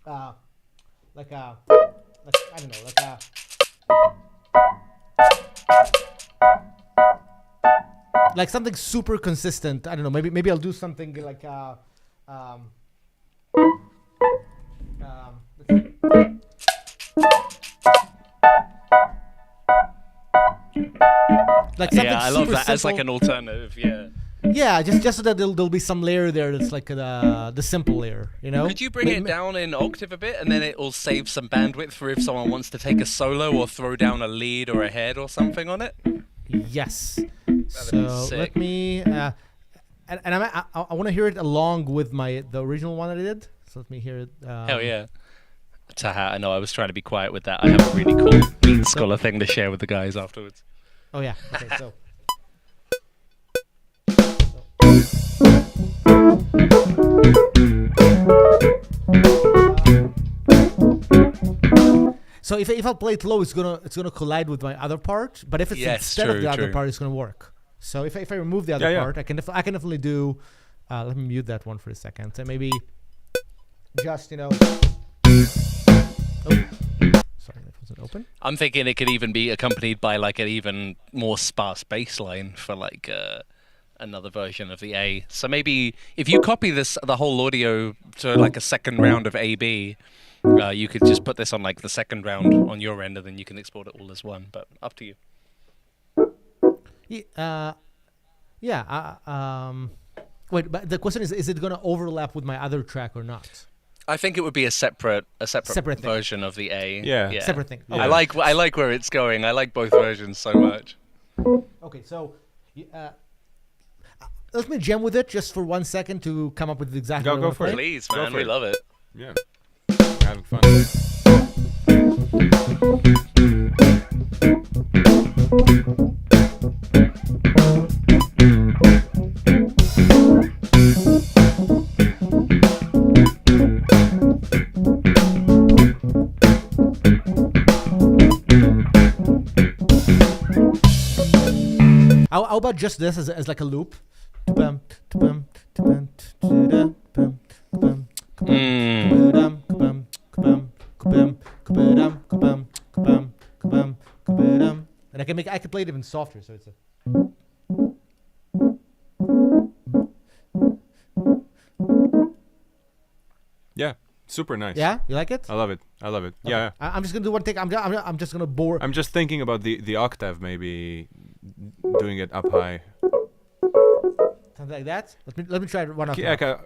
don't know, like something super consistent. I don't know. Maybe I'll do something like like something Yeah, I love super that as like simple. an alternative. Yeah. Yeah, just so that there'll be some layer there that's like the simple layer, you know. Could you bring it down in octave a bit, and then it will save some bandwidth for if someone wants to take a solo or throw down a lead or a head or something on it? Yes. be So sick. let me and I want to hear it along with the original one that I did. So let me hear it. Hell yeah. Taha, I know I was trying to be quiet with that. I have a really cool beat scholar thing to share with the guys afterwards. Oh yeah. Okay. So. So if I play it low, it's gonna collide with my other part. But if it's Yes, instead of true, the other true. part, it's gonna work. So if I remove the other Yeah, yeah. part, I can definitely do. Let me mute that one for a second. So maybe just Oh, sorry, that wasn't open. I'm thinking it could even be accompanied by like an even more sparse bass line for like another version of the A. So maybe if you copy the whole audio to like a second round of AB, you could just put this on like the second round on your end, and then you can export it all as one. But up to you. Wait, but the question is it gonna overlap with my other track or not? I think it would be a separate Separate thing. version of the A. Yeah. Separate thing. Yeah. I like where it's going. I like both versions so much. Okay, so let me jam with it just for 1 second to come up with exactly what I Go wanna for it. play. Please, Go man, for we it. love it. Yeah. We're having fun. How about just this as like a loop? I can play it even softer. So it's a. Yeah, super nice. Yeah, you like it? I love it. Okay. Yeah. I'm just gonna do one thing. I'm just gonna bore. I'm just thinking about the octave, maybe doing it up high. Something like that. Let me try one after.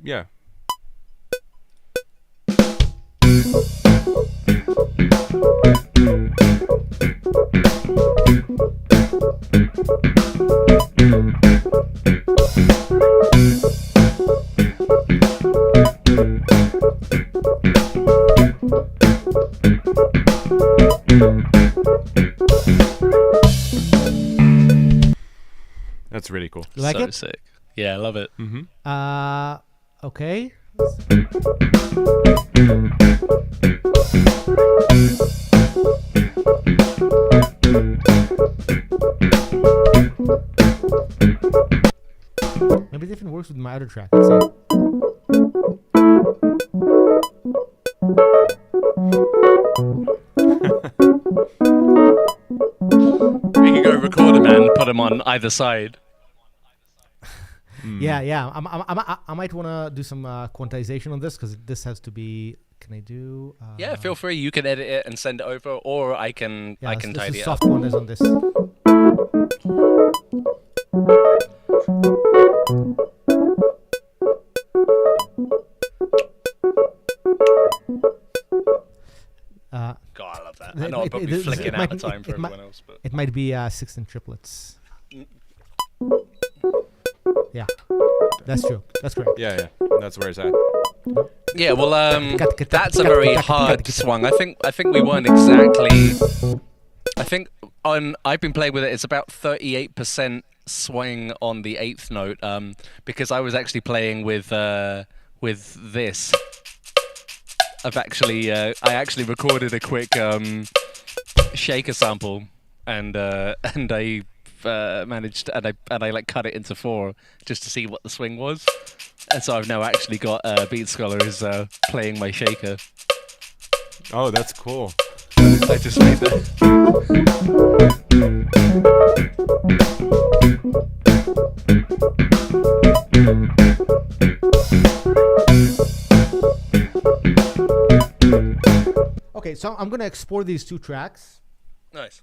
Yeah. That's really cool. You like so it? sick. Yeah, I love it. Mm-hmm. Okay. Maybe it even works with my other track. Let's see. We can go record them and put them on either side. Yeah. I might want to do some quantization on this because this has to be. Can I do? Yeah, feel free. You can edit it and send it over, or I can this tidy is it up. soft quantize on this. God, I love that. I know I'm probably flicking out the time for everyone else, but It might be 16 triplets. Yeah, that's true. That's correct. Yeah. That's where it's at. yeah. Well, that's a very hard swung. I think we weren't exactly. I think I've been playing with it. It's about 38% swing on the 8th note. Because I was actually playing with this. I actually recorded a quick shaker sample, and I managed and I like cut it into 4 just to see what the swing was, and so I've now actually got Beat Scholar is playing my shaker. Oh, that's cool. I just made that. Okay, so I'm gonna export these 2 tracks. Nice.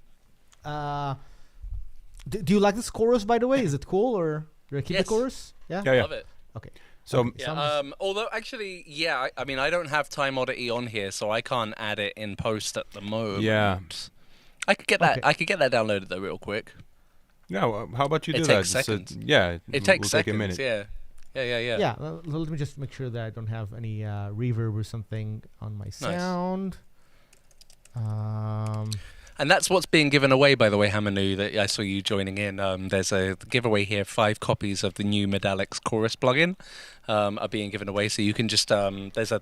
Do you like this chorus, by the way? Is it cool, or do I keep the Yes. chorus? Yeah. Yeah. Love it. Okay. So Yeah. Although actually, yeah. I mean, I don't have Time Oddity on here, so I can't add it in post at the moment. Yeah. I could get that. Okay. I could get that downloaded though, real quick. yeah, well, how about you It do takes that? seconds. It It takes will seconds. take a minute. Yeah. Yeah. Let me just make sure that I don't have any reverb or something on my sound. And that's what's being given away, by the way, Hamanu, that I saw you joining in. There's a giveaway here. 5 copies of the new Modalics chorus plugin are being given away. So you can just, there's a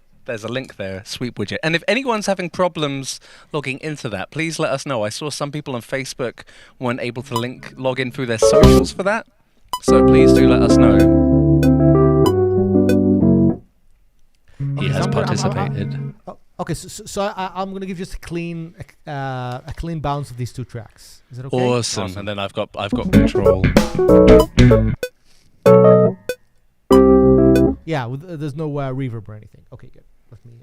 link there, Sweep Widget. And if anyone's having problems logging into that, please let us know. I saw some people on Facebook weren't able to log in through their socials for that. So please do let us know. He has participated. Okay, so I'm gonna give just a clean bounce of these 2 tracks. Is that okay? Awesome. And then I've got control. Yeah, there's no reverb or anything. Okay, good. Let me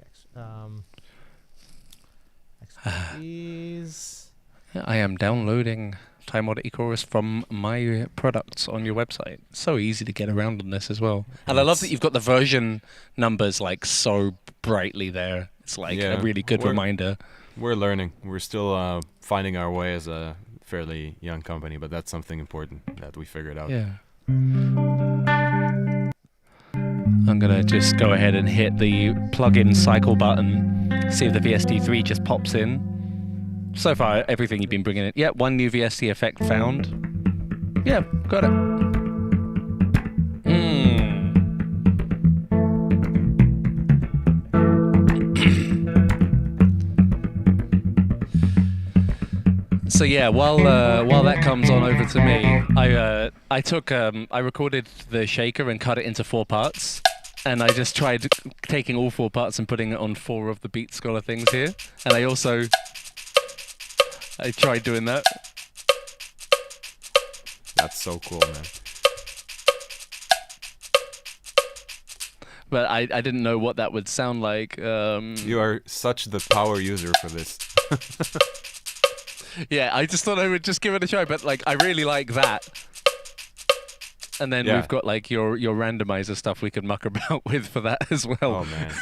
export these. I am downloading Time Oddity Chorus from my products on your website. So easy to get around on this as well. And I love that you've got the version numbers like so brightly there. It's like a really good reminder. We're learning. We're still finding our way as a fairly young company, but that's something important that we figured out. Yeah. I'm going to just go ahead and hit the plugin cycle button, see if the VST3 just pops in. So far, everything you've been bringing in. Yeah, 1 new VST effect found. Yeah, got it. So yeah, while that comes on over to me, I recorded the shaker and cut it into 4 parts, and I just tried taking all 4 parts and putting it on 4 of the Beat Scholar things here, and I also I tried doing that. That's so cool, man. But I didn't know what that would sound like. You are such the power user for this. Yeah, I just thought I would just give it a try, but like I really like that. And then we've got like your randomizer stuff we can muck about with for that as well. Oh man.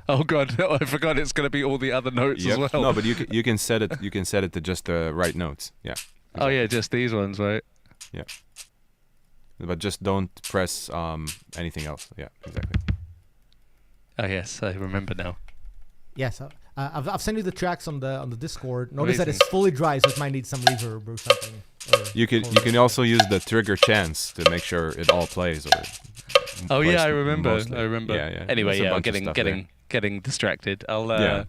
Oh god, no, I forgot it's going to be all the other notes as well. No, but you can set it. You can set it to just the right notes. Yeah. Exactly. Oh yeah, just these ones, right? Yeah. But just don't press anything else. Yeah, exactly. Oh yes, I remember now. Yes, I've sent you the tracks on the Discord. Notice that Amazing. it's fully dry, so it might need some reverb or something. You can also use the trigger chance to make sure it all plays. Or Oh plays yeah, I remember. mostly. I remember. Yeah, yeah. Anyway, There's a yeah, I'm bunch of stuff there. getting distracted. I'll Yeah.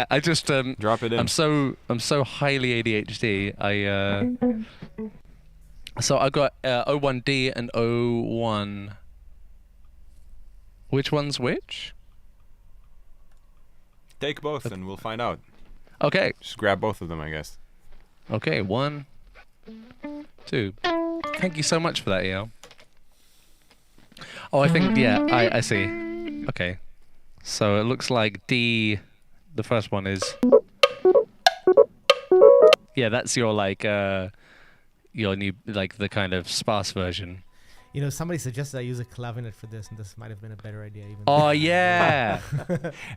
I just Drop it in. I'm so highly ADHD. So I got O1D and O1. Which one's which? Take both and we'll find out. Okay. Just grab both of them, I guess. Okay, 1, 2. Thank you so much for that, EL. Oh, I think, yeah, I see. Okay. So it looks like D, the first one is... Yeah, that's your, like, your new, like, the kind of sparse version. You know, somebody suggested I use a clavinet for this, and this might have been a better idea. Even. Oh, yeah.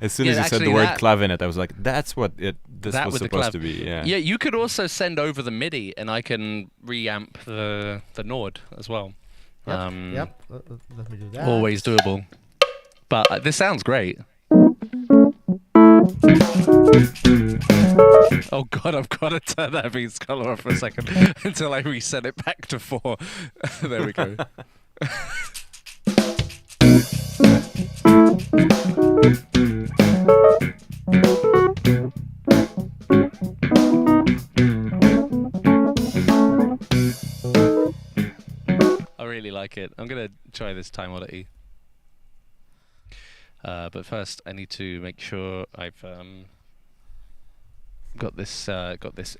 As soon Yeah, as you said actually the word that- clavinet, I was like, that's what this That was with the supposed clav- to be. Yeah. Yeah, you could also send over the MIDI, and I can reamp the Nord as well. Yep. Let me do that. Always doable. But this sounds great. Oh god, I've got to turn that beat's color off for a second until I reset it back to 4. There we go. I really like it. I'm gonna try this time Oddity. But first, I need to make sure I've got this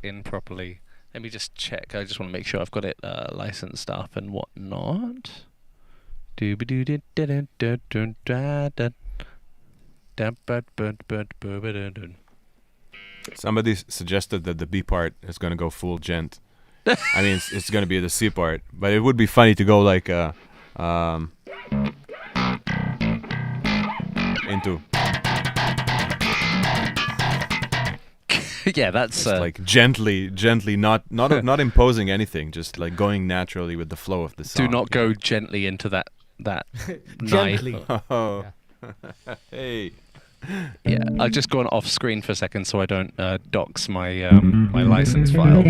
in properly. Let me just check. I just want to make sure I've got it licensed up and whatnot. Somebody suggested that the B part is gonna go full gent. I mean, it's gonna be the C part, but it would be funny to go like into Yeah, that's just like gently, not imposing anything, just like going naturally with the flow of the song. do not go gently into that Gently. knife. Oh, hey. Yeah, I've just gone off screen for a second so I don't dox my my license file.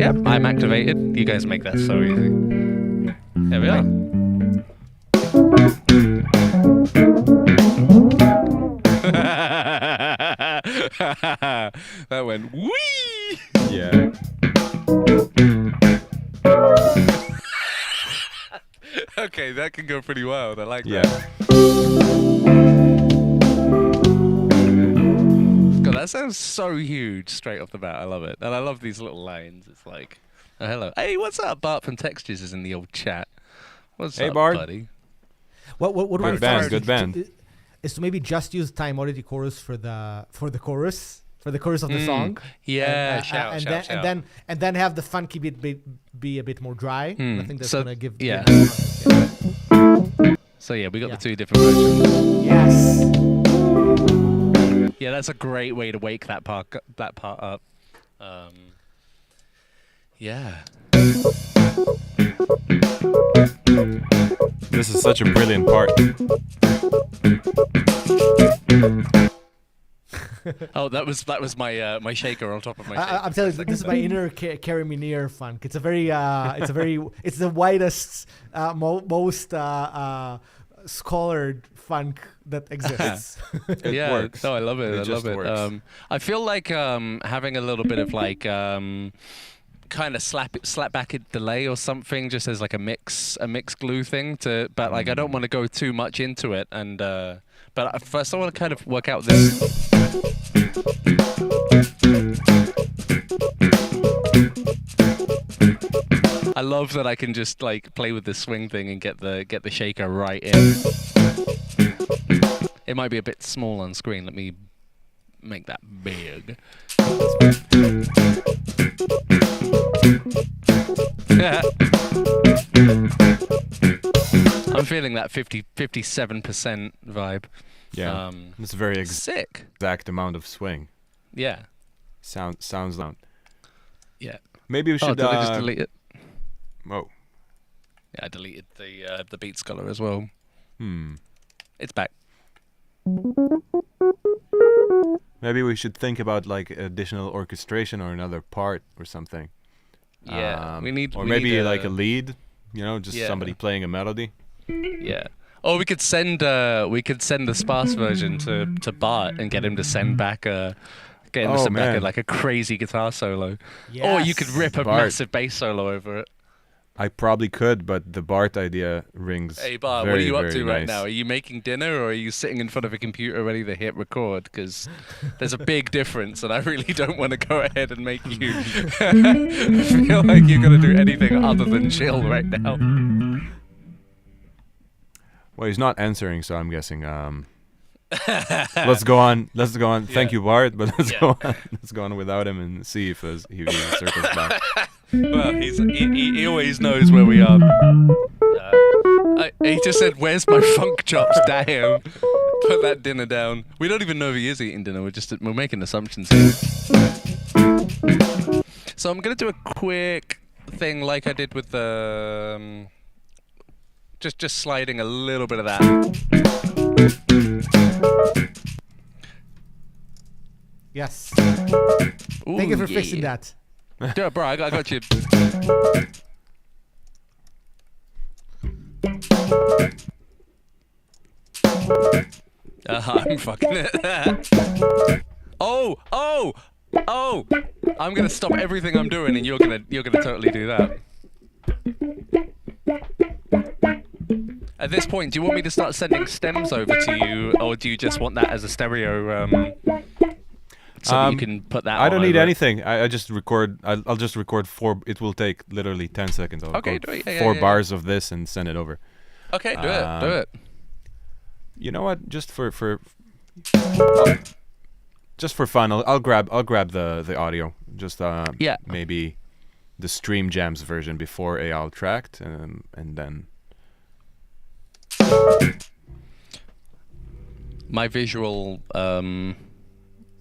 Yep, I'm activated. You guys make that so easy. There we are. That went wee. Yeah. Okay, that can go pretty wild. I like Yeah. that. God, that sounds so huge straight off the bat. I love it. And I love these little lines. It's like, oh, hello. Hey, what's up? Bart from Textures is in the old chat. What's Hey, up, Bart. buddy? What Good we band, found good band. is to maybe just use Time Oddity chorus for the chorus of the song. Yeah, and then have the funky bit be a bit more dry. I think that's So, gonna give yeah. give So yeah, we got Yeah. the 2 different versions. Yes. Yeah, that's a great way to wake that part up. Yeah. This is such a brilliant part. Oh, that was my my shaker on top of my shaker. I'm telling you, this is my inner carry me near funk. It's a very it's the widest, most scholared funk that exists. It Yeah, works. no, I love it. It I just love it. works. I feel like having a little bit of like kind of slap back a delay or something, just as like a mix glue thing to. But like I don't want to go too much into it, and but first I want to kind of work out this. I love that I can just like play with the swing thing and get the shaker right in. It might be a bit small on screen. Let me make that big. I'm feeling that 57% vibe. Yeah, it's a very sick. Exact amount of swing. Yeah. Sounds loud. Yeah. Maybe we should did I just delete it? Oh. Yeah, I deleted the beat scholar as well. It's back. Maybe we should think about like additional orchestration or another part or something. Yeah, or we maybe need like a lead, just somebody playing a melody. Yeah. Or we could send the sparse version to Bart and get him to send back a like a crazy guitar solo. Yes. Or you could rip a massive bass solo over it. I probably could, but the Bart idea rings. Hey Bart, very, what are you up very to right nice. now? Are you making dinner or are you sitting in front of a computer ready to hit record? Because there's a big difference, and I really don't want to go ahead and make you feel like you're gonna do anything other than chill right now. Well, he's not answering, so I'm guessing. Let's go on. Thank you, Bart, but let's go on. Let's go on without him and see if he circles back. Well, he always knows where we are. He just said, "Where's my funk chops?" Damn. Put that dinner down. We don't even know if he is eating dinner. We're making assumptions here. So I'm gonna do a quick thing like I did with the just sliding a little bit of that. Yes. Ooh, Thank you for fixing that. Do it, bro. I got you. I'm fucking it. Oh! I'm gonna stop everything I'm doing, and you're gonna totally do that. At this point, do you want me to start sending stems over to you, or do you just want that as a stereo? So that you can put that. I don't need anything. I just record. I'll just record 4. It will take literally 10 seconds. I'll okay, record do it. 4 bars of this and send it over. Okay, do it. You know what? Just for fun, I'll grab the audio. Just maybe the Stream Jams version before Eyal tracked, and then. My visual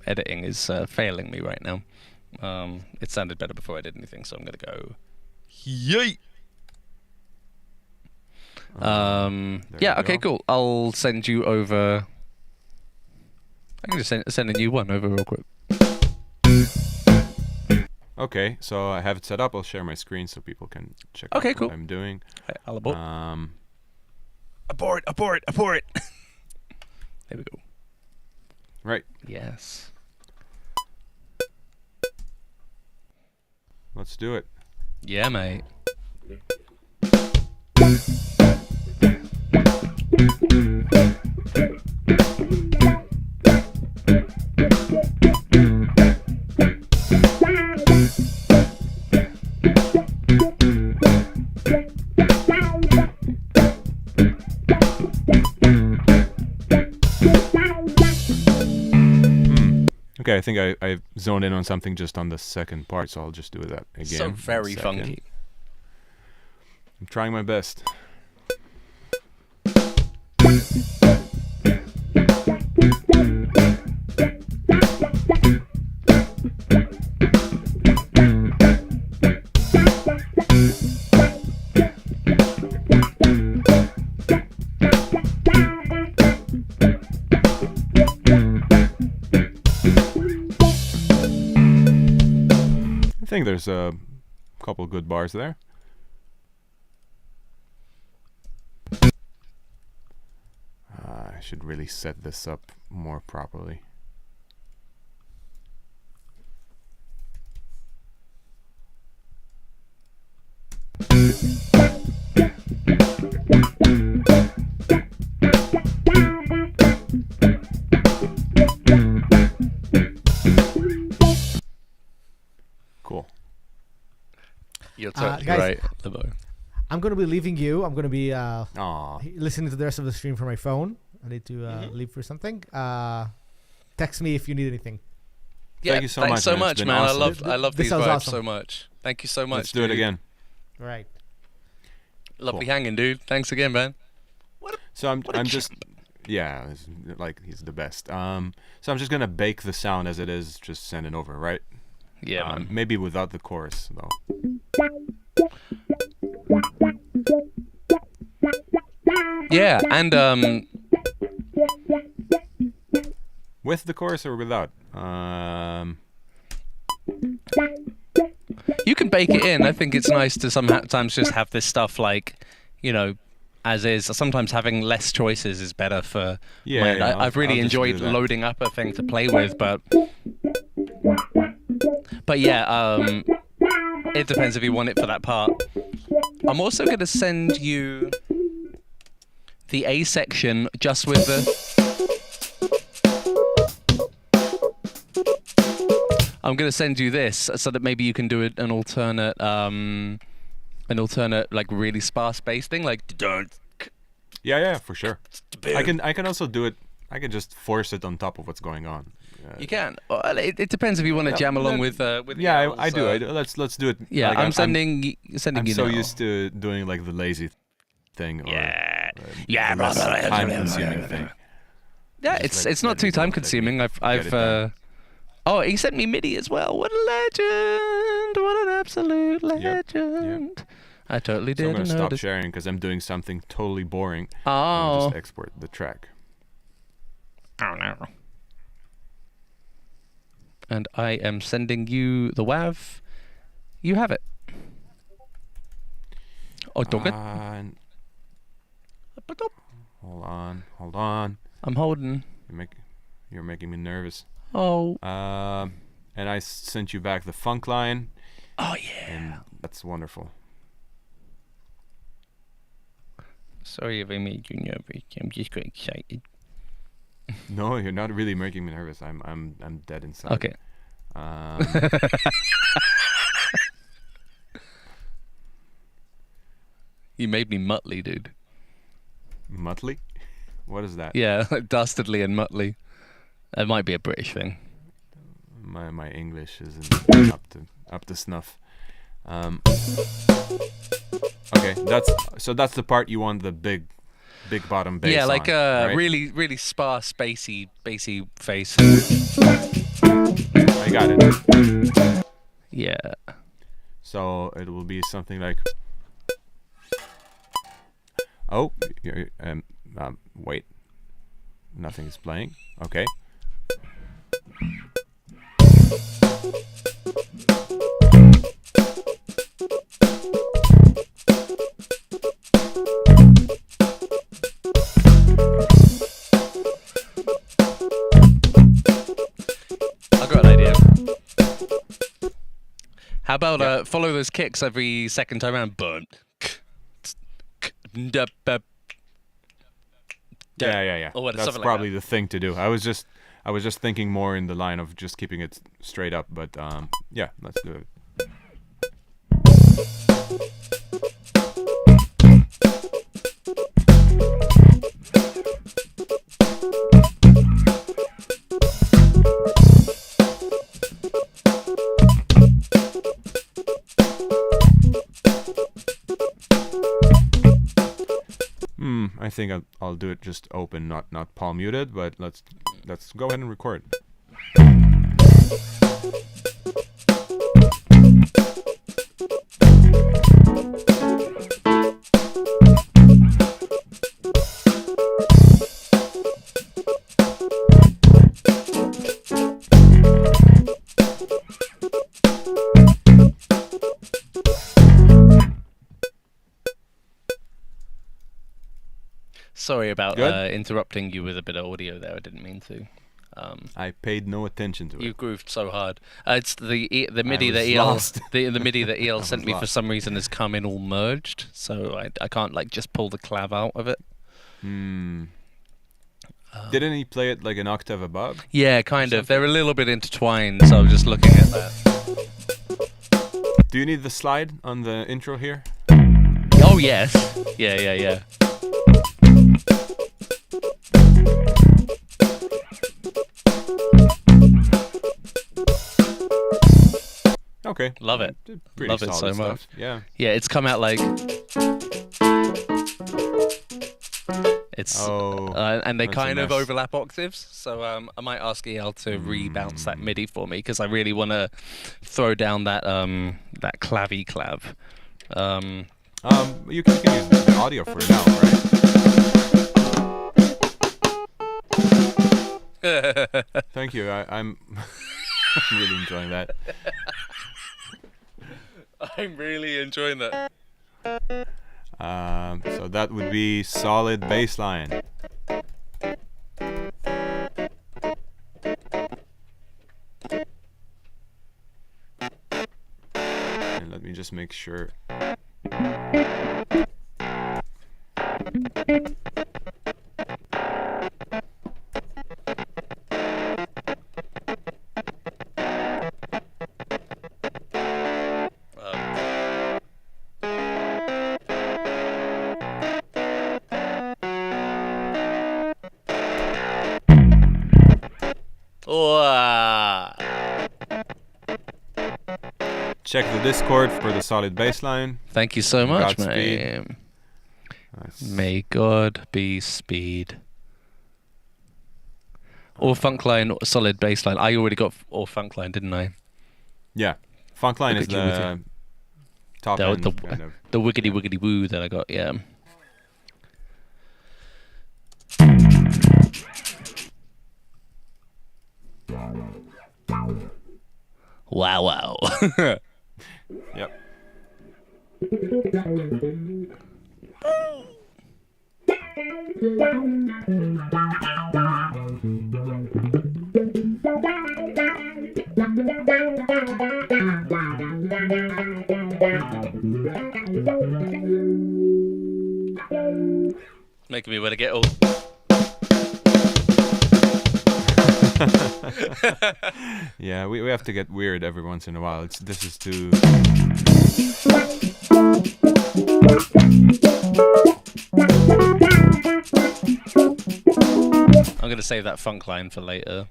editing is failing me right now. It sounded better before I did anything, so I'm gonna go. Yay! Okay, cool. I'll send you over. I can just send a new one over real quick. Okay, so I have it set up. I'll share my screen so people can check out what I'm doing. Okay, I'll abort. Abort! There we go. Right. Yes. Let's do it. Yeah, mate. Okay, I think I zoned in on something just on the second part, so I'll just do that again. So very funky. I'm trying my best. I think there's a couple good bars there. I should really set this up more properly. going to be leaving you. I'm going to be Aw. listening to the rest of the stream from my phone. I need to leave for something. Text me if you need anything. Yeah, Thank you so thanks much, so man. It's much, been man. awesome. I love This these sounds vibes awesome. so much. Thank you so much. Let's do it dude. again. Right. Lovely Cool. hanging, dude. Thanks again, man. So I'm What a just he's the best. So I'm just gonna bake the sound as it is, just send it over, right? Yeah, man. Maybe without the chorus though. Yeah, and With the chorus or without? you can bake it in. I think it's nice to sometimes just have this stuff like, as is. Sometimes having less choices is better for. I've really enjoyed loading up a thing to play with, but yeah, it depends if you want it for that part. I'm also gonna send you the A section just with the. I'm gonna send you this so that maybe you can do an alternate like really sparse bass thing, like don't. Yeah, for sure. I can also do it. I can just force it on top of what's going on. You can. Well, it depends if you want to jam along with. Yeah, I do. Let's do it. Yeah, like, I'm sending I'm you. so now. used to doing like the lazy thing. Yeah. Or less time-consuming thing. Yeah, Just it's let not it too go, time consuming. let me get it done. Oh, he sent me MIDI as well. What a legend! What an absolute legend! I totally So I'm didn't gonna know stop this. sharing because I'm doing something totally boring. Oh. I'll just export the track. Oh no. And I am sending you the WAV. You have it. Oh, don't it? Hold on. I'm holding. You're making me nervous. Oh. And I sent you back the funk line. Oh yeah. And that's wonderful. Sorry if I made you nervous. I'm just quite excited. No, you're not really making me nervous. I'm dead inside. Okay. You made me muttly, dude. Mutley? What is that? Yeah, dastardly and muttly. That might be a British thing. My English isn't up to snuff. Okay, that's the part you want the big bottom bass. Yeah, like on, right? really sparse bassy face. I got it. Yeah. So it will be something like. Oh, wait. Nothing is playing. Okay. I got an idea. How about follow those kicks every second time around? Burn. Yeah. Or what, That's something like probably that. the thing to do. I was just thinking more in the line of just keeping it straight up, but yeah, let's do it. I think I'll do it just open, not palm muted, but let's go ahead and record. Sorry about Good? interrupting you with a bit of audio there. I didn't mean to. I paid no attention to it. You grooved so hard. It's the MIDI that was EL lost. the MIDI that EL sent was me for lost. some reason has come in all merged, so I can't like just pull the clav out of it. Didn't he play it like an octave above? Yeah, kind of. They're a little bit intertwined, so I was just looking at that. Do you need the slide on the intro here? Oh yes. Yeah. Okay. Love it. Pretty Love it solid so much. stuff. Yeah. Yeah, it's come out like it's and they that's a kind of mess. overlap octaves. So I might ask EL to rebounce that MIDI for me because I really want to throw down that that clavy clav. You can use the audio for it now, right? Thank you. I'm really enjoying that. I'm really enjoying that. So that would be solid bass line. And let me just make sure. Check the Discord for the solid bass line. Thank you so much, Godspeed. mate. Nice. May God be speed. Or Funkline, solid bass line. I already got or Funkline, didn't I? Yeah, Funkline is Look at you with the top The, end the, kind of. the wiggity wiggity woo that I got, yeah. Wow. Yep. Making me want to get old. Yeah, we have to get weird every once in a while. This is too. I'm gonna save that funk line for later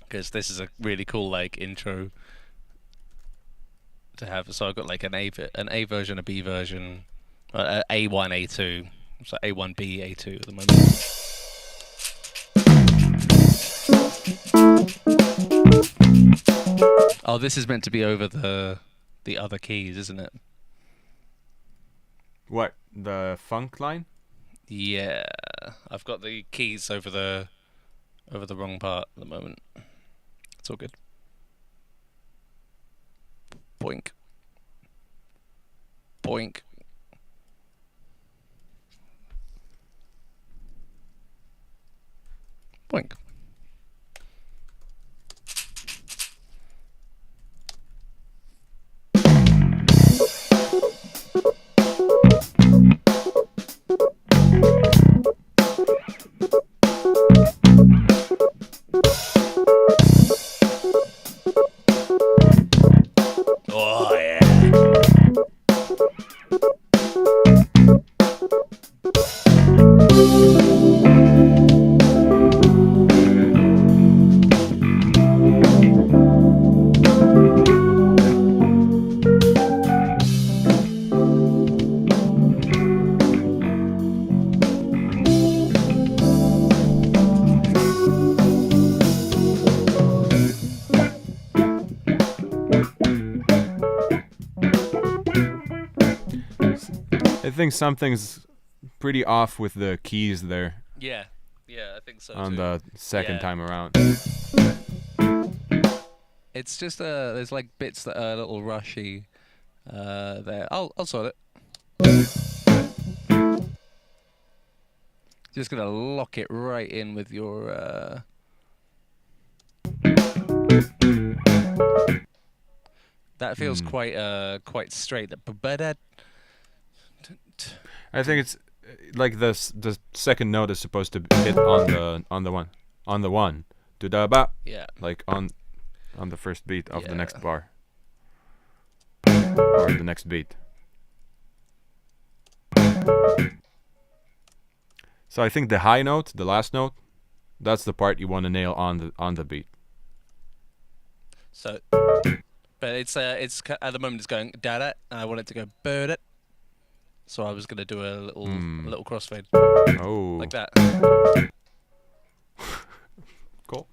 because this is a really cool like intro to have. So I've got like an A version, a B version, A1, A2, so A1B, A2 at the moment. Oh, this is meant to be over the other keys, isn't it? What, the funk line? Yeah, I've got the keys over the wrong part at the moment. It's all good. Boink. Boink. Boink. Oh yeah. I think something's pretty off with the keys there Yeah, I think so on too. the second Yeah. time around. It's just there's like bits that are a little rushy there. I'll sort it. Just gonna lock it right in with your that feels quite straight. I think it's like the second note is supposed to hit on the one to the ba, Yeah. like on the first beat of the next Yeah. bar or the next beat. So I think the high note, the last note, that's the part you want to nail on the beat. So, but it's at the moment it's going da da, and I want it to go bird it. So I was gonna do a little crossfade Oh, like that. cool.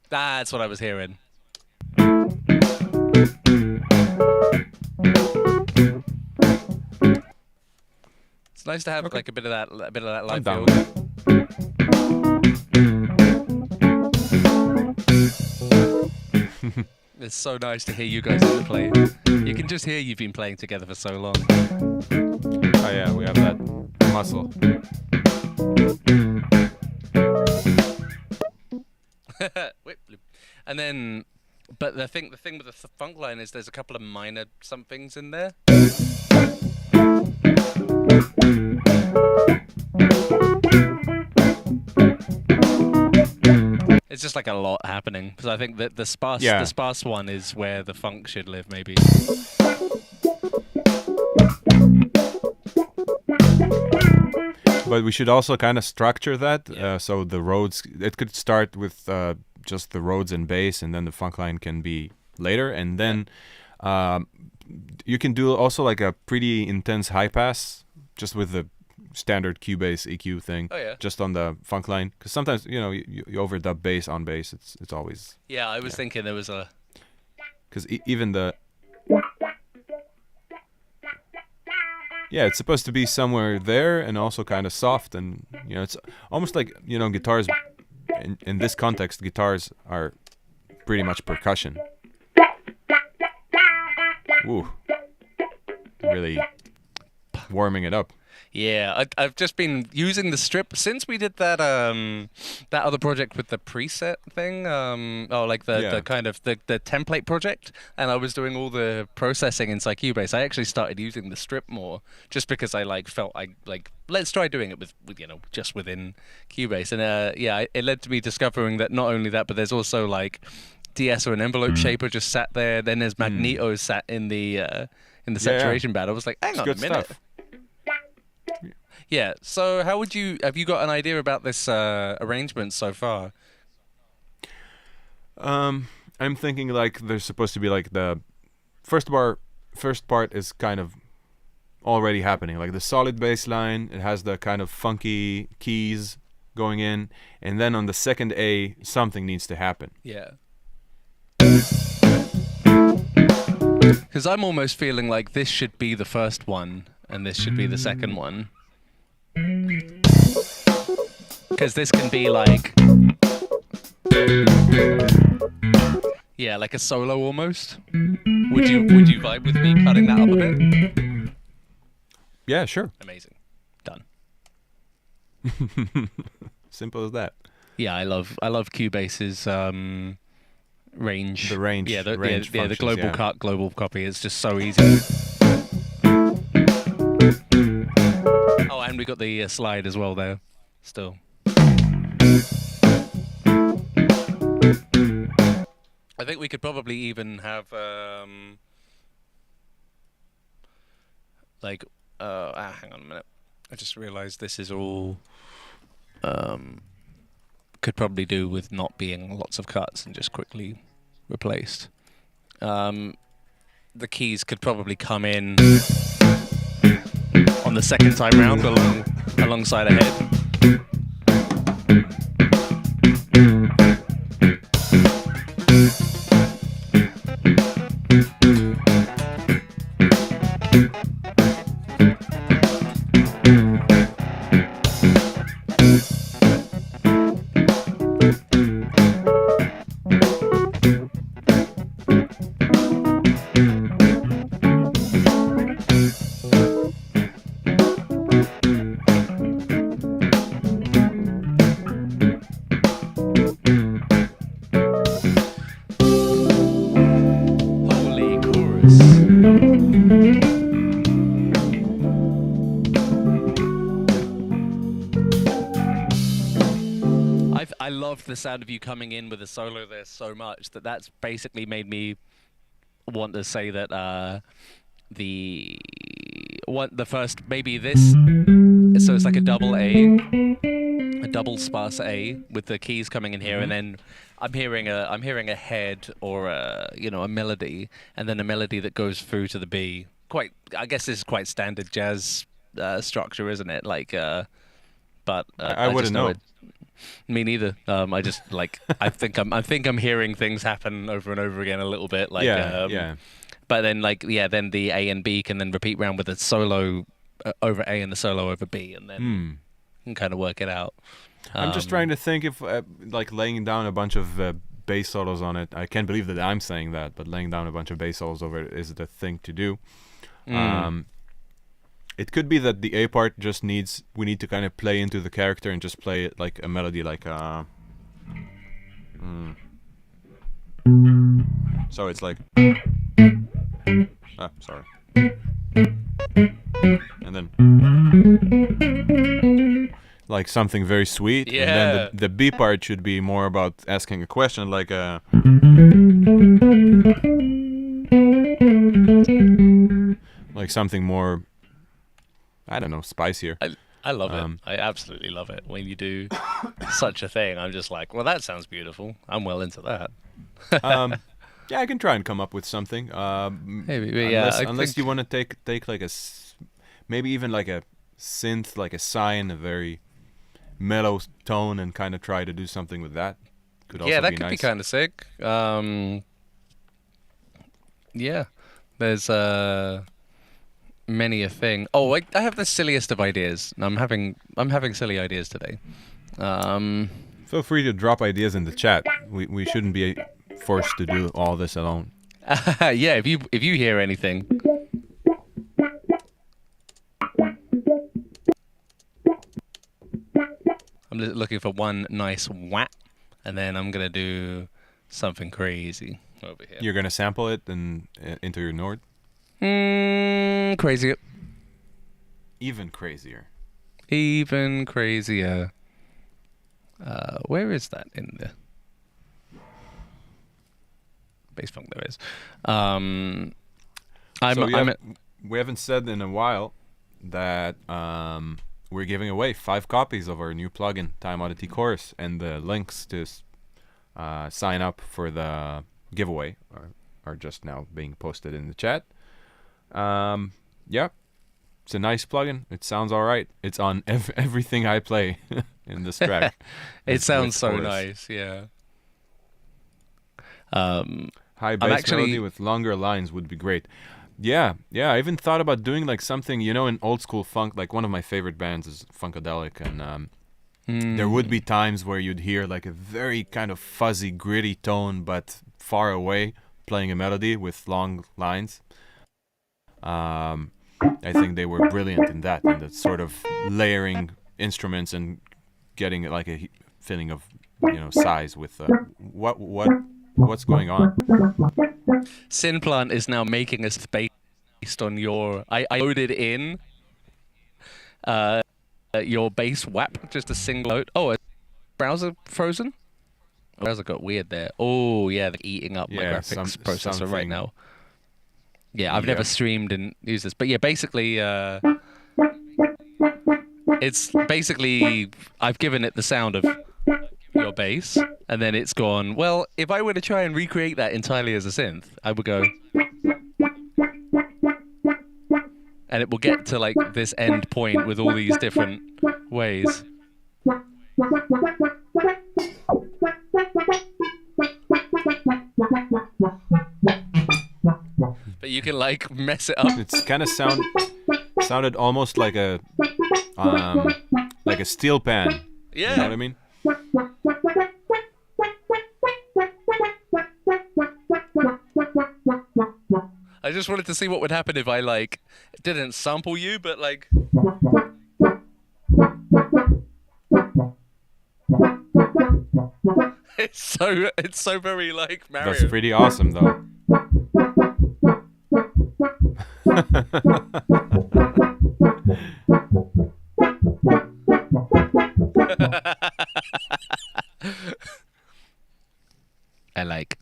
That's what I was hearing. It's nice to have like a bit of that live I'm down feel. with that. It's so nice to hear you guys play. You can just hear you've been playing together for so long. Oh yeah, we have that muscle. And then, but the thing with the funk line is there's a couple of minor somethings in there. It's just like a lot happening because I think that the sparse one is where the funk should live, maybe. But we should also kind of structure that so the Rhodes. It could start with just the Rhodes and bass, and then the funk line can be later, and then you can do also like a pretty intense high pass just with the standard Cubase EQ thing. Oh yeah. Just on the funk line, because sometimes you overdub bass on bass. It's always. Yeah, I was thinking there was a. Because even the. Yeah, it's supposed to be somewhere there and also kind of soft, and it's almost like guitars. In this context, guitars are pretty much percussion. Woo! Really warming it up. Yeah, I've just been using the strip since we did that that other project with the preset thing. The kind of the template project, and I was doing all the processing inside Cubase. I actually started using the strip more just because I felt let's try doing it with just within Cubase, and it led to me discovering that not only that, but there's also like DS or an envelope shaper just sat there. Then there's Magneto sat in the saturation band. I was like, hang on a minute. Stuff. Yeah, so have you got an idea about this arrangement so far? I'm thinking like there's supposed to be like the first part is kind of already happening, like the solid bass line. It has the kind of funky keys going in, and then on the second A, something needs to happen. Yeah. Because I'm almost feeling like this should be the first one, and this should be the second one. Because this can be like, like a solo almost. Would you vibe with me cutting that up a bit? Yeah, sure. Amazing. Done. Simple as that. Yeah, I love Cubase's range. The range. Yeah, the functions, global cut, global copy. It's just so easy. Oh, and we got the slide as well there. Still. I think we could probably even have hang on a minute. I just realized this is all could probably do with not being lots of cuts and just quickly replaced. The keys could probably come in on the second time round alongside a head. I loved the sound of you coming in with a solo there so much that's basically made me want to say that the the first maybe this. So it's like a double A, a double sparse A with the keys coming in here, and then I'm hearing a head or a melody, and then a melody that goes through to the B. I guess this is quite standard jazz structure, isn't it? Like, but I wouldn't just know. Me neither. I just I think I'm hearing things happen over and over again a little bit. Like, yeah. But then then the A and B can then repeat round with a solo over A and the solo over B, and then you can kind of work it out. I'm just trying to think if laying down a bunch of bass solos on it. I can't believe that I'm saying that, but laying down a bunch of bass solos over it is the thing to do. It could be that the A part just we need to kind of play into the character and just play it like a melody, like so it's like sorry, and then like something very sweet, and then the B part should be more about asking a question, like something more, I don't know, spicier. I love it. I absolutely love it when you do such a thing. I'm just like, well, that sounds beautiful. I'm well into that. Yeah, I can try and come up with something. Maybe, unless you want to take like maybe even like a synth, like a sine, a very mellow tone, and kind of try to do something with that. Could also that be could nice. be kind of sick. There's many a thing. Oh, I have the silliest of ideas. I'm having silly ideas today. Feel free to drop ideas in the chat. We shouldn't be forced to do all this alone. Yeah, if you hear anything. I'm looking for one nice whap, and then I'm gonna do something crazy over here. You're gonna sample it and into your Nord. Crazier. Even crazier. Even crazier. Where is that in the bass funk? There is. We haven't said in a while that we're giving away 5 copies of our new plugin, Time Oddity course, and the links to sign up for the giveaway are just now being posted in the chat. Yeah, it's a nice plugin. It sounds all right. It's on everything I play in this track. It sounds so nice, yeah. High bass melody with longer lines would be great. Yeah. I even thought about doing like something, in old school funk. Like one of my favorite bands is Funkadelic, and there would be times where you'd hear like a very kind of fuzzy, gritty tone, but far away, playing a melody with long lines. I think they were brilliant in that sort of layering instruments and getting like a feeling of size with what's going on. Synplant is now making us based on your. I loaded in your bass whap, just a single note. Oh, is browser frozen? Browser got weird there. Oh yeah, they're eating up my graphics processor right now. Yeah, I've never streamed and used this, but yeah, basically, it's basically I've given it the sound of your bass, and then it's gone. Well, if I were to try and recreate that entirely as a synth, I would go, and it will get to like this end point with all these different ways. But you can like mess it up. It's kind of sounded almost like a steel pan. Yeah. You know what I mean? I just wanted to see what would happen if I like didn't sample you, but like. It's so very like Mario. That's pretty awesome though. I like.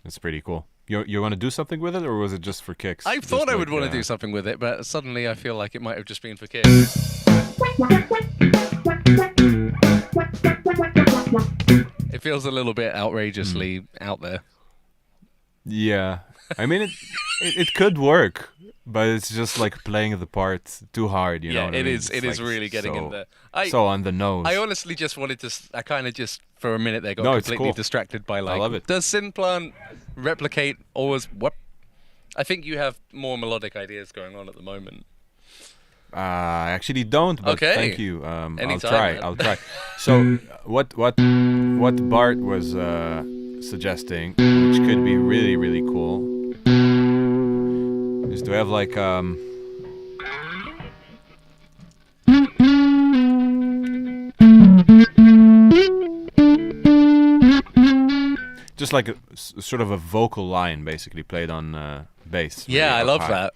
That's pretty cool. You want to do something with it, or was it just for kicks? I Just thought I would like, want to do something with it, but suddenly I feel like it might have just been for kicks. It feels a little bit outrageously out there. Yeah, I mean it could work, but it's just like playing the part too hard. You know Yeah, what I it mean? is. It It's is like really getting in there. so on the nose. I honestly just wanted to. I kind of just for a minute there got No, it's completely cool. distracted by like. I love it. Does Synplant replicate always what? I think you have more melodic ideas going on at the moment. I actually don't, but Okay. thank you. I'll Anytime, try. man. I'll try. So what Bart was suggesting, which could be really really cool, is to have like just like a sort of a vocal line, basically played on bass. Yeah, really I up love high. that.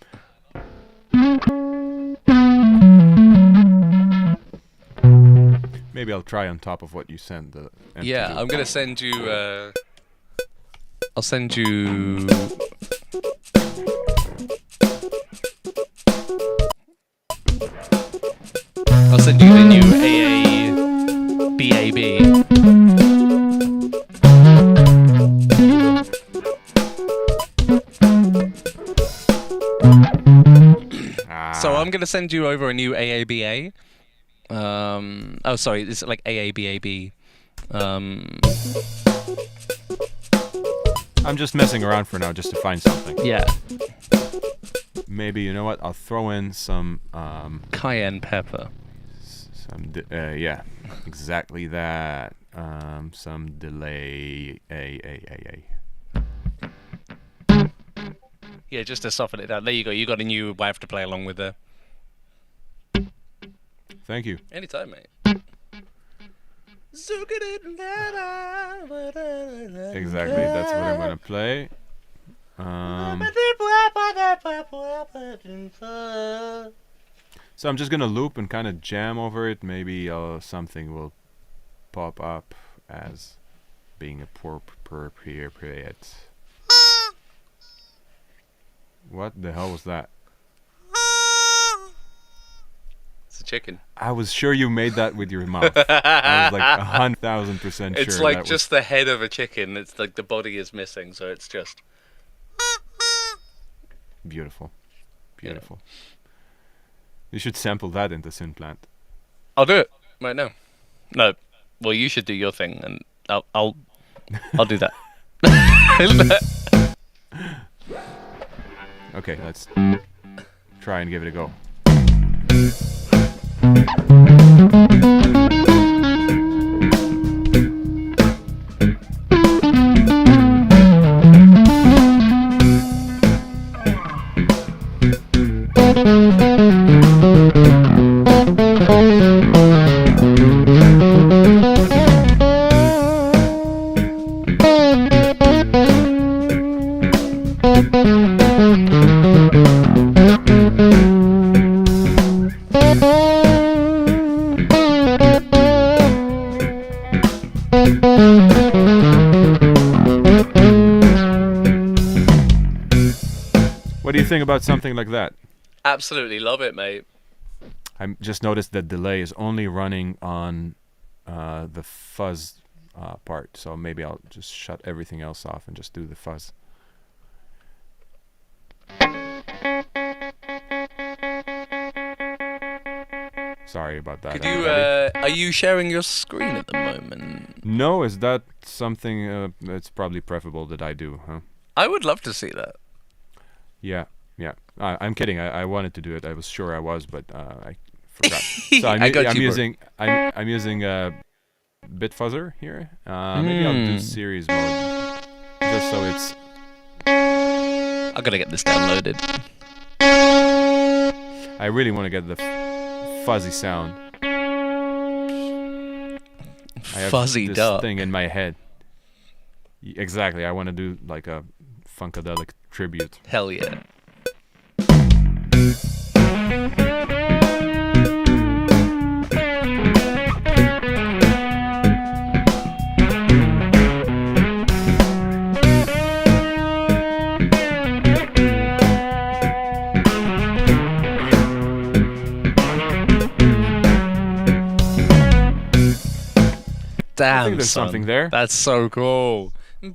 Maybe I'll try on top of what you sent. Yeah, I'm gonna send you. I'll send you. I'll send you the new AABAB. So I'm gonna send you over a new AABA. Oh, sorry, it's like AABAB. I'm just messing around for now, just to find something. Yeah, Maybe, you know what? I'll throw in some cayenne pepper. yeah, exactly that. Some delay. Yeah, just to soften it down. There you go. You got a new wife to play along with there. Thank you. Anytime, mate. Exactly, that's what I'm gonna play. So I'm just gonna loop and kind of jam over it. Maybe something will pop up as being appropriate. What the hell was that? It's a chicken. I was sure you made that with your mouth. I was like 100,000% sure. It's like that just the head of a chicken. It's like the body is missing, so it's just. Beautiful. Beautiful. You should sample that into Synplant. I'll do it right now. No, well, you should do your thing, and I'll do that. Okay, let's try and give it a go. What do you think about something like that? Absolutely love it, mate. I just noticed that delay is only running on the fuzz part, so maybe I'll just shut everything else off and just do the fuzz. Sorry about that. Could you? everybody. Are you sharing your screen at the moment? No, is that something that's probably preferable that I do, huh? I would love to see that. Yeah. I'm kidding. I wanted to do it. I was sure I was, but I forgot. So I got I'm you, bro. using I'm using Bit Fuzzer here. Maybe I'll do series mode, just so it's. I gotta get this downloaded. I really want to get the fuzzy sound. I have Fuzzy this duck. thing in my head. Exactly. I want to do like a funkadelic tribute. Hell yeah. Damn, I think there's son. something there. That's so cool. Yeah,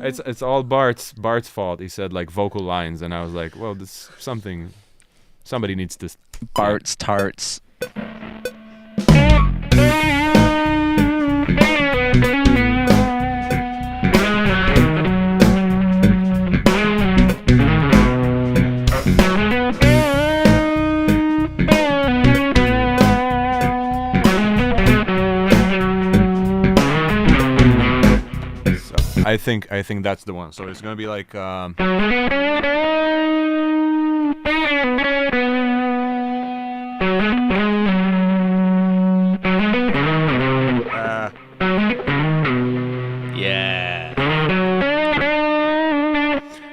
It's all Bart's fault. He said like vocal lines, and I was like, well, this something. Somebody needs to. Bart's tarts. I think that's the one. So it's gonna be like Yeah.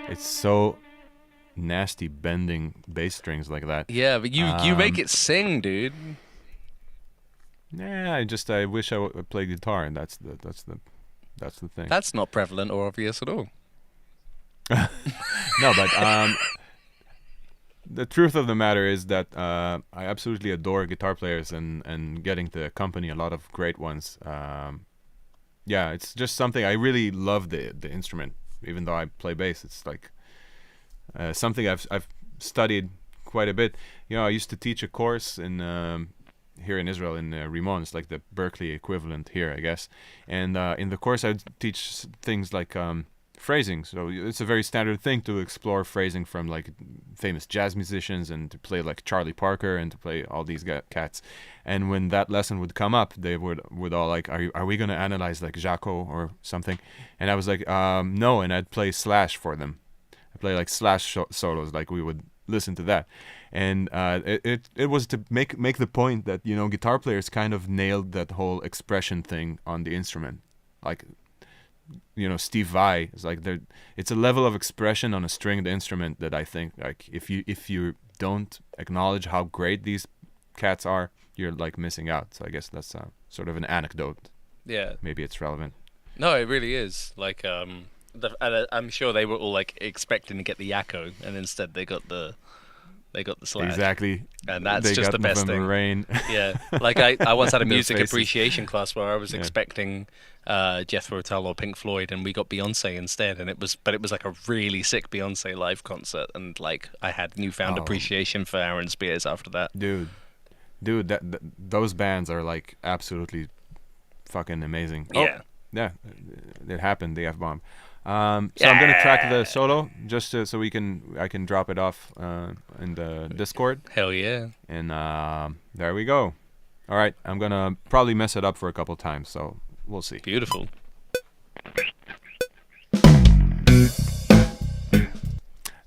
it's so nasty bending bass strings like that. Yeah, but you make it sing, dude. Yeah, I wish I would play guitar, and that's the thing. That's not prevalent or obvious at all. No, but the truth of the matter is that I absolutely adore guitar players and getting to accompany a lot of great ones. Yeah, it's just something I really love the instrument, even though I play bass. It's like something I've studied quite a bit. You know, I used to teach a course in here in Israel in Rimon. It's like the Berkeley equivalent here, I guess. And in the course, I'd teach things like phrasing. So it's a very standard thing to explore phrasing from like famous jazz musicians and to play like Charlie Parker and to play all these cats. And when that lesson would come up, they would all like, are we going to analyze like Jaco or something? And I was like, no. And I'd play Slash for them. I play like Slash solos, like we would listen to that. And it was to make the point that, you know, guitar players kind of nailed that whole expression thing on the instrument. Like, you know, Steve Vai is like, it's a level of expression on a stringed instrument that I think, like, if you don't acknowledge how great these cats are, you're like missing out. So I guess that's sort of an anecdote. Yeah. Maybe it's relevant. No, it really is. Like, I'm sure they were all like expecting to get the Yakko, and instead they got the Slash. Exactly. And that's they just got the best November thing. Rain. Yeah. Like I once had a Their music faces. appreciation class where I was expecting Jethro Tull or Pink Floyd, and we got Beyonce instead, and it was like a really sick Beyonce live concert, and like I had newfound appreciation for Aaron Spears after that. Dude, those bands are like absolutely fucking amazing. Yeah. Yeah, it happened. The F-bomb. So I'm gonna track the solo just so I can drop it off in the Discord. Hell yeah. And there we go. All right, I'm gonna probably mess it up for a couple times, so we'll see. Beautiful. I'm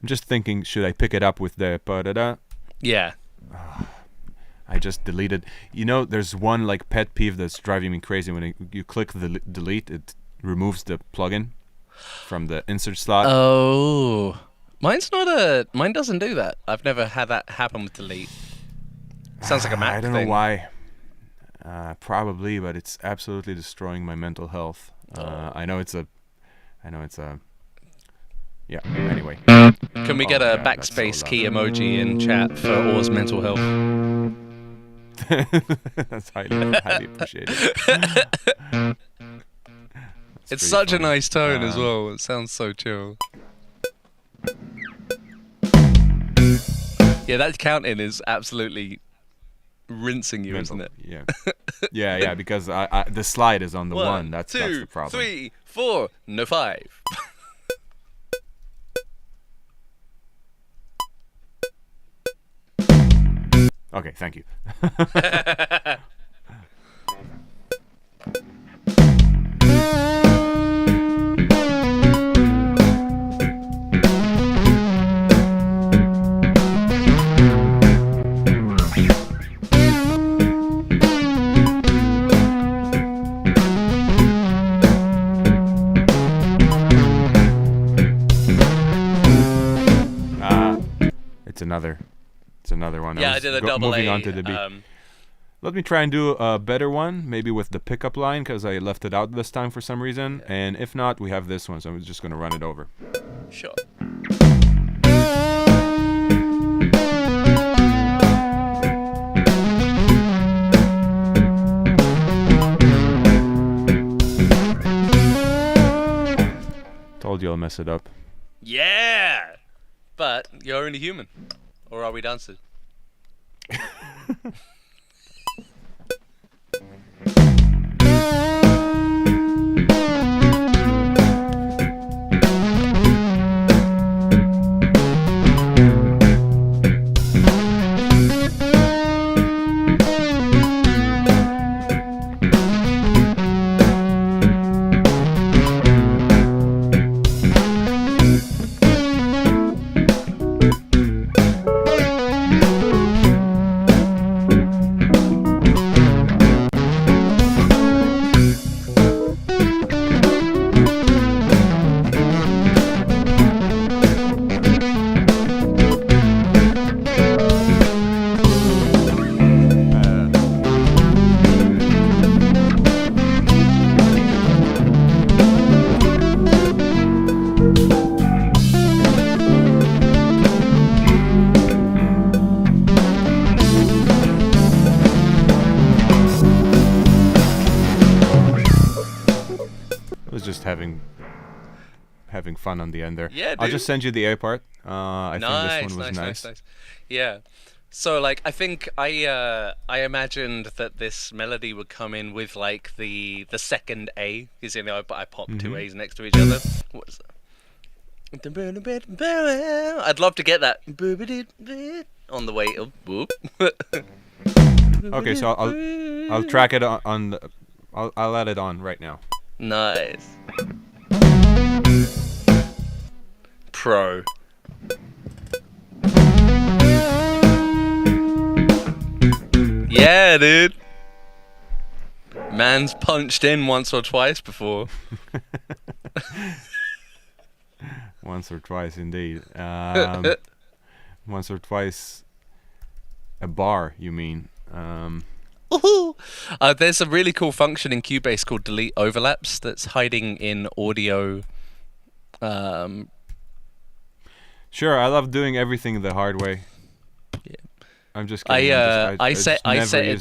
just thinking, should I pick it up with the pa-da-da? Yeah. I just deleted. You know, there's one like pet peeve that's driving me crazy. When you click the delete, it removes the plugin from the insert slot. Oh. Mine doesn't do that. I've never had that happen with delete. Sounds like a Mac I don't thing. know why. Probably, but it's absolutely destroying my mental health. I know it's a. Yeah. Anyway. Can we get a backspace key emoji in chat for Or's mental health? That's highly appreciated. It's such a nice tone as well. It sounds so chill. Yeah, that counting is absolutely rinsing you, isn't it? Yeah. yeah, because the slide is on the one. That's the problem. 3, 4, no 5. Okay, thank you. It's another one. Yeah, I did a double moving A. on to the B. Let me try and do a better one, maybe with the pickup line, because I left it out this time for some reason. And if not, we have this one, so I'm just going to run it over. Sure. Told you I'll mess it up. Yeah! But you're only human. Or are we dancers? Just having fun on the end there. Yeah, dude. I'll just send you the A part. I think this one was nice. Yeah. So like I think I imagined that this melody would come in with like the second A, because you know I popped two A's next to each other. What is that? I'd love to get that on the way up. Whoop. Okay, so I'll track it on the, I'll add it on right now. Nice. Pro. Yeah, dude. Man's punched in once or twice before. Once or twice, indeed. Once or twice. A bar, you mean? There's a really cool function in Cubase called delete overlaps that's hiding in audio. Sure, I love doing everything the hard way. Yeah. I'm just kidding. I set it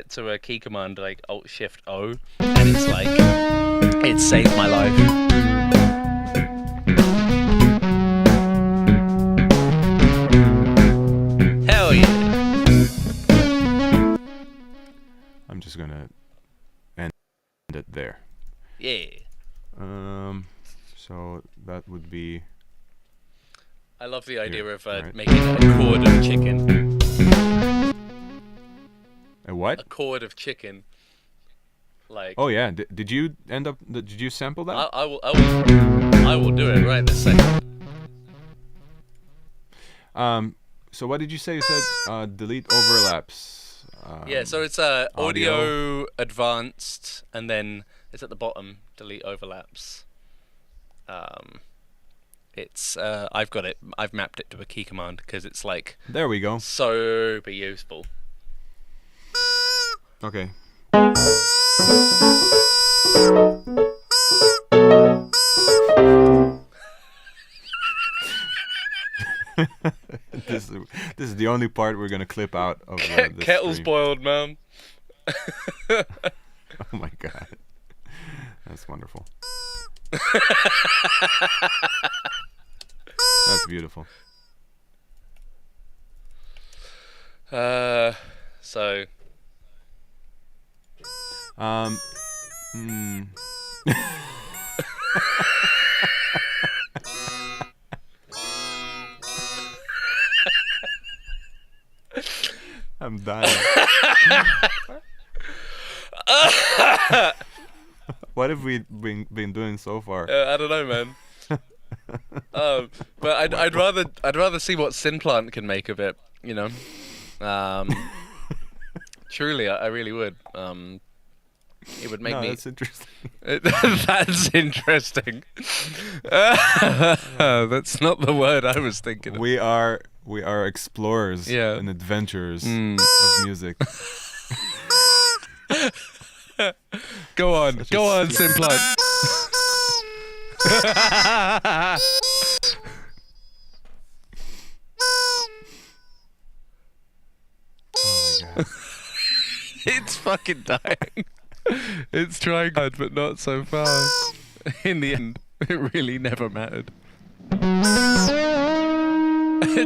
to a key command like Alt Shift O, and it's like it saved my life. Hell yeah. I'm just gonna end it there. Yeah. So that would be. I love the idea of right. making a chord of chicken. A what? A chord of chicken. Like. Oh yeah. Did you end up? Did you sample that? I will do it right this second. So what did you say? You said delete overlaps. Yeah. So it's audio advanced, and then it's at the bottom. Delete overlaps. It's I've got it. I've mapped it to a key command because it's like. There we go. Super useful. Okay. This is the only part we're gonna clip out of this Kettle's stream. boiled, man. Oh my god, that's wonderful. That's beautiful. So. I'm dying. What have we been doing so far? I don't know, man. But I'd rather see what Synplant can make of it. You know. Truly, I really would. It would make me. That's interesting. That's interesting. That's not the word I was thinking of. We are explorers and adventurers of music. Go on, Synplant. Oh my god. It's fucking dying. It's trying hard, but not so fast. In the end. It really never mattered.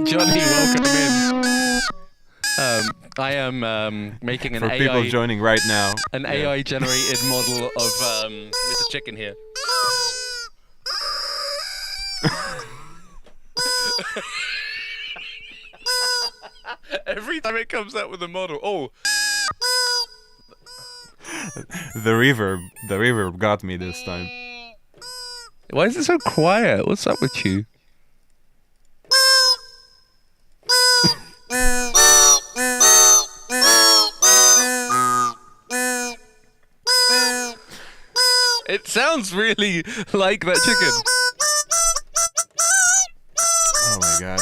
Johnny, welcome in. I am making an For people AI joining right now, an AI generated model of Mr. Chicken here. Every time it comes out with a model, the reverb got me this time. why is it so quiet? What's up with you? It sounds really like that chicken. Oh my god.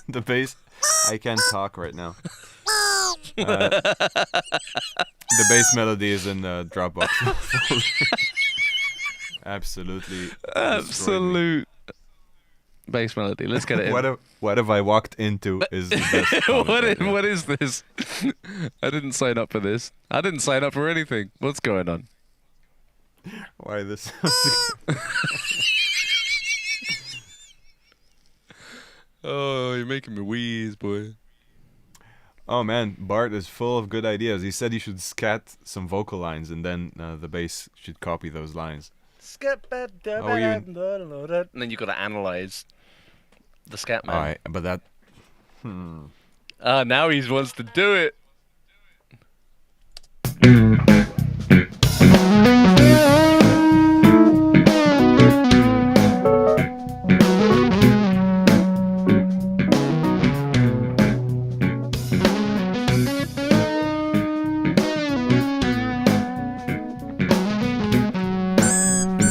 the bass. I can't talk right now. The bass melody is in the Dropbox. Absolutely. Absolute bass melody. Let's get it in. What have I walked into is the best comment what is this? I didn't sign up for this. I didn't sign up for anything. What's going on? Why this? Oh, you're making me wheeze, boy. Oh man, Bart is full of good ideas. He said you should scat some vocal lines and then the bass should copy those lines. And then you got to analyze the scat man. Alright, but that... Now he wants to do it.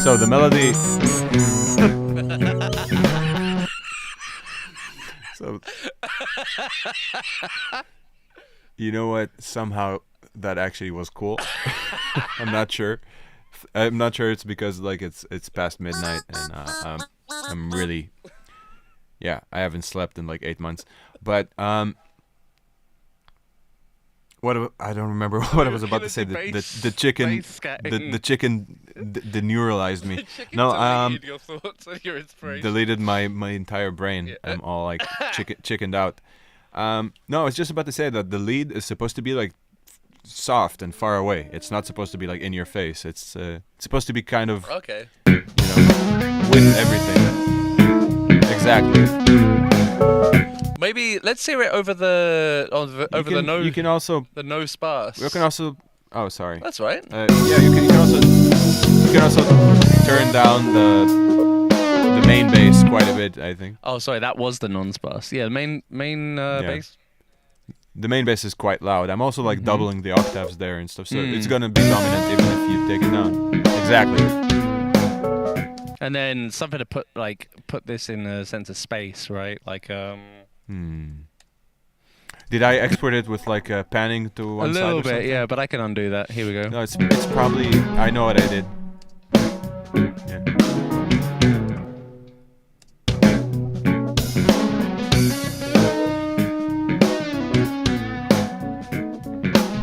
So the melody... So... You know what? Somehow that actually was cool. I'm not sure. I'm not sure it's because like it's past midnight and I'm really... Yeah, I haven't slept in like 8 months. But I don't remember what I was about to say. The chicken, the chicken deneuralized me. No, your thoughts and your inspiration. deleted my entire brain. Yeah. I'm all like chickened out. No, I was just about to say that the lead is supposed to be like soft and far away. It's not supposed to be like in your face. It's supposed to be kind of Okay. With everything. Exactly. Maybe let's hear it over the the nose. You can also. The nose sparse. You can also. Oh, sorry. That's right. Yeah, you can also turn down the main bass quite a bit, I think. Oh, sorry, that was the non-sparse. Yeah, the main bass. The main bass is quite loud. I'm also like doubling the octaves there and stuff, so it's gonna be dominant even if you take it down. Exactly. And then something to put this in a sense of space, right? Like Did I export it with like panning to one side? A little or bit, something? yeah, but I can undo that. Here we go. No, it's probably. I know what I did. Yeah.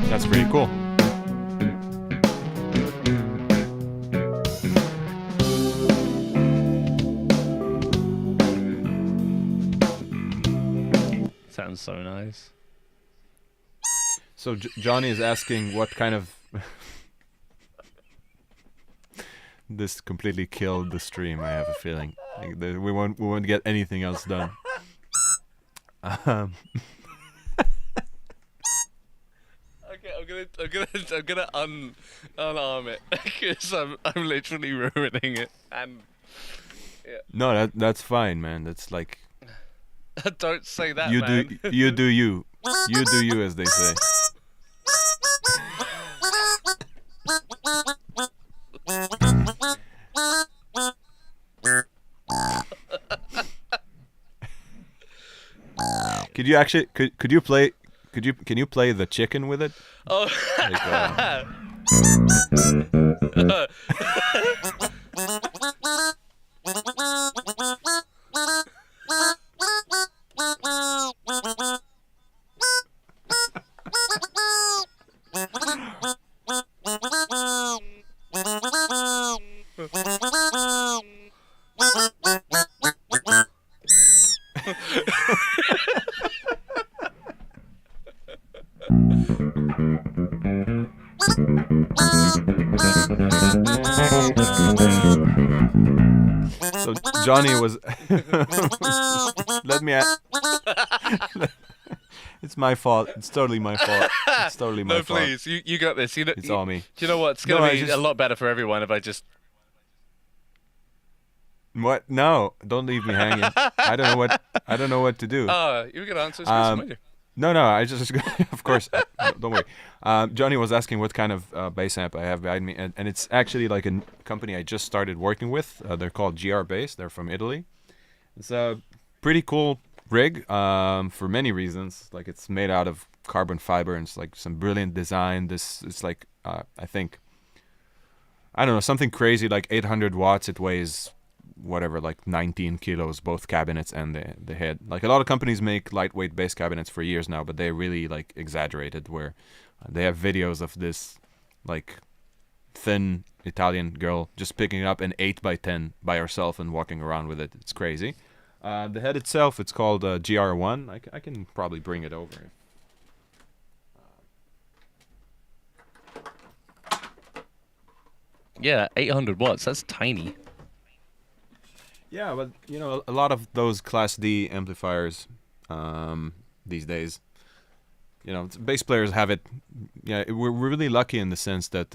That's pretty cool. Sounds so nice. So Johnny is asking what kind of... This completely killed the stream, I have a feeling. Like, we won't get anything else done. Okay, I'm gonna unarm it because I'm literally ruining it. And yeah. No, that's fine, man. That's like... Don't say that, you man. do you. You do you, as they say. Could you actually could you play can you play the chicken with it? Oh. Like, Johnny was. Let me. It's my fault. It's totally my fault. It's totally my No, fault. please, you got this. You know, It's all me. Do you know what? It's gonna be a lot better for everyone if I just. What? No, don't leave me hanging. I don't know what to do. You can answer this question. No, I just, of course, don't worry. Johnny was asking what kind of bass amp I have behind me, and it's actually like a company I just started working with. They're called GR Bass. They're from Italy. It's a pretty cool rig for many reasons. Like it's made out of carbon fiber, and it's like some brilliant design. It's like I think, I don't know, something crazy like 800 watts. It weighs whatever, like 19 kilos, both cabinets and the head. Like a lot of companies make lightweight bass cabinets for years now, but they really like exaggerated, where they have videos of this like thin Italian girl just picking up an 8x10 by herself and walking around with it. It's crazy. The head itself, it's called GR1. I can probably bring it over. Yeah, 800 watts. That's tiny. Yeah, but you know, a lot of those Class D amplifiers these days, you know, bass players have it. Yeah, we're really lucky in the sense that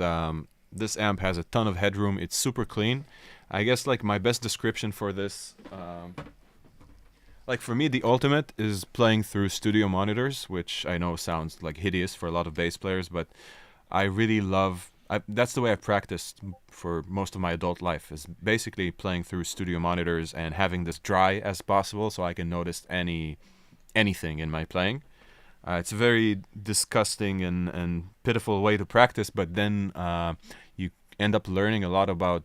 this amp has a ton of headroom. It's super clean. I guess like my best description for this, like for me, the ultimate is playing through studio monitors, which I know sounds like hideous for a lot of bass players, but I really love. That's the way I've practiced for most of my adult life, is basically playing through studio monitors and having this dry as possible so I can notice anything in my playing. It's a very disgusting and pitiful way to practice, but then you end up learning a lot about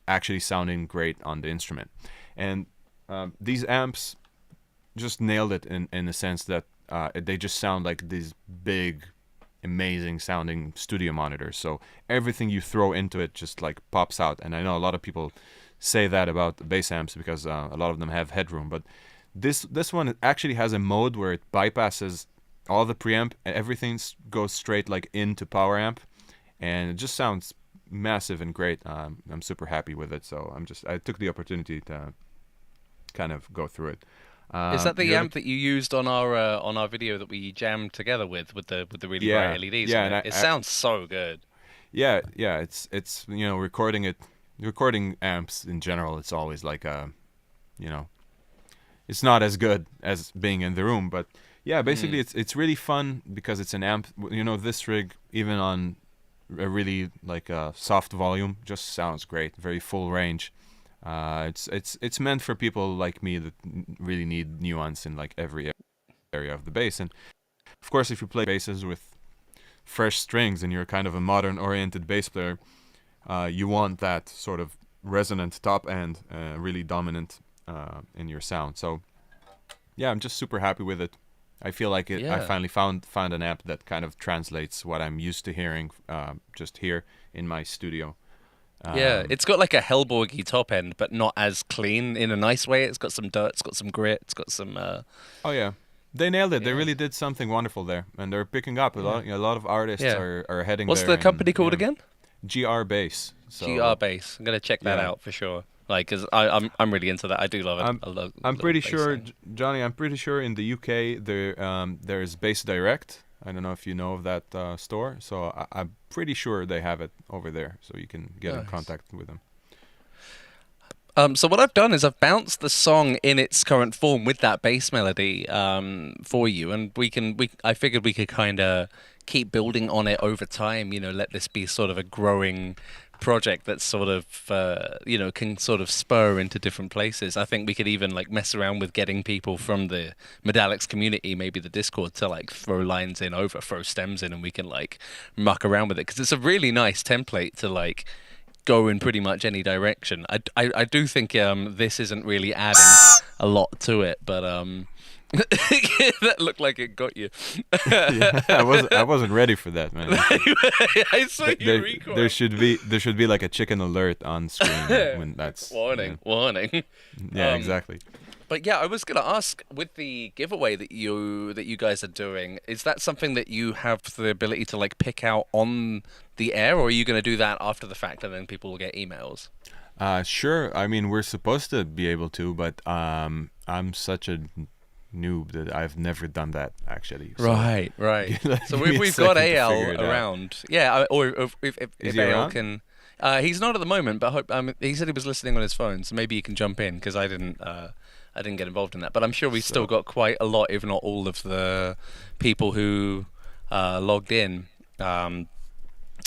actually sounding great on the instrument. And these amps just nailed it in the sense that they just sound like these big, amazing sounding studio monitors. So everything you throw into it just like pops out. And I know a lot of people say that about the bass amps because a lot of them have headroom, but this one actually has a mode where it bypasses all the preamp and everything goes straight like into power amp, and it just sounds massive and great. I'm super happy with it, so I took the opportunity to kind of go through it. Is that the amp that you used on our video that we jammed together with the really bright LEDs? Yeah, and it sounds so good. Yeah, it's you know, recording amps in general, it's always like you know, it's not as good as being in the room, but yeah, basically it's really fun because it's an amp. You know, this rig, even on a really like soft volume, just sounds great, very full range. It's meant for people like me that really need nuance in like every area of the bass. And of course, if you play basses with fresh strings and you're kind of a modern oriented bass player, you want that sort of resonant top end, really dominant in your sound. So yeah, I'm just super happy with it. I feel like I finally found an amp that kind of translates what I'm used to hearing just here in my studio. Yeah, it's got like a Hellborgy top end, but not as clean in a nice way. It's got some dirt, it's got some grit, it's got some. Oh yeah, they nailed it. They really did something wonderful there, and they're picking up a lot. You know, a lot of artists are heading. What's there the company called again? GR Bass. So, GR Bass. I'm gonna check that out for sure. Like, cause I'm really into that. I do love it. I'm pretty sure, Johnny. I'm pretty sure in the UK there's Bass Direct. I don't know if you know of that store. So I'm pretty sure they have it over there, so you can get in contact with them. So what I've done is I've bounced the song in its current form with that bass melody for you, and I figured we could kind of keep building on it over time. You know, let this be sort of a growing project that sort of can sort of spur into different places. I think we could even like mess around with getting people from the Modalics community, maybe the Discord, to like throw lines in over, throw stems in, and we can like muck around with it, because it's a really nice template to like go in pretty much any direction. I do think this isn't really adding a lot to it, but that looked like it got you. Yeah, I wasn't ready for that, man. I saw you recoil. There should be like a chicken alert on screen when that's warning. Yeah, exactly. But yeah, I was gonna ask, with the giveaway that you guys are doing, is that something that you have the ability to like pick out on the air, or are you gonna do that after the fact and then people will get emails? Sure. I mean, we're supposed to be able to, but I'm such a noob that I've never done that actually. So Right. So give me a we've got second to AL figure it out. around. Yeah, or if Is he AL around? can. He's not at the moment, but he said he was listening on his phone, so maybe he can jump in because I didn't. I didn't get involved in that, but I'm sure we've So- still got quite a lot, if not all, of the people who logged in. I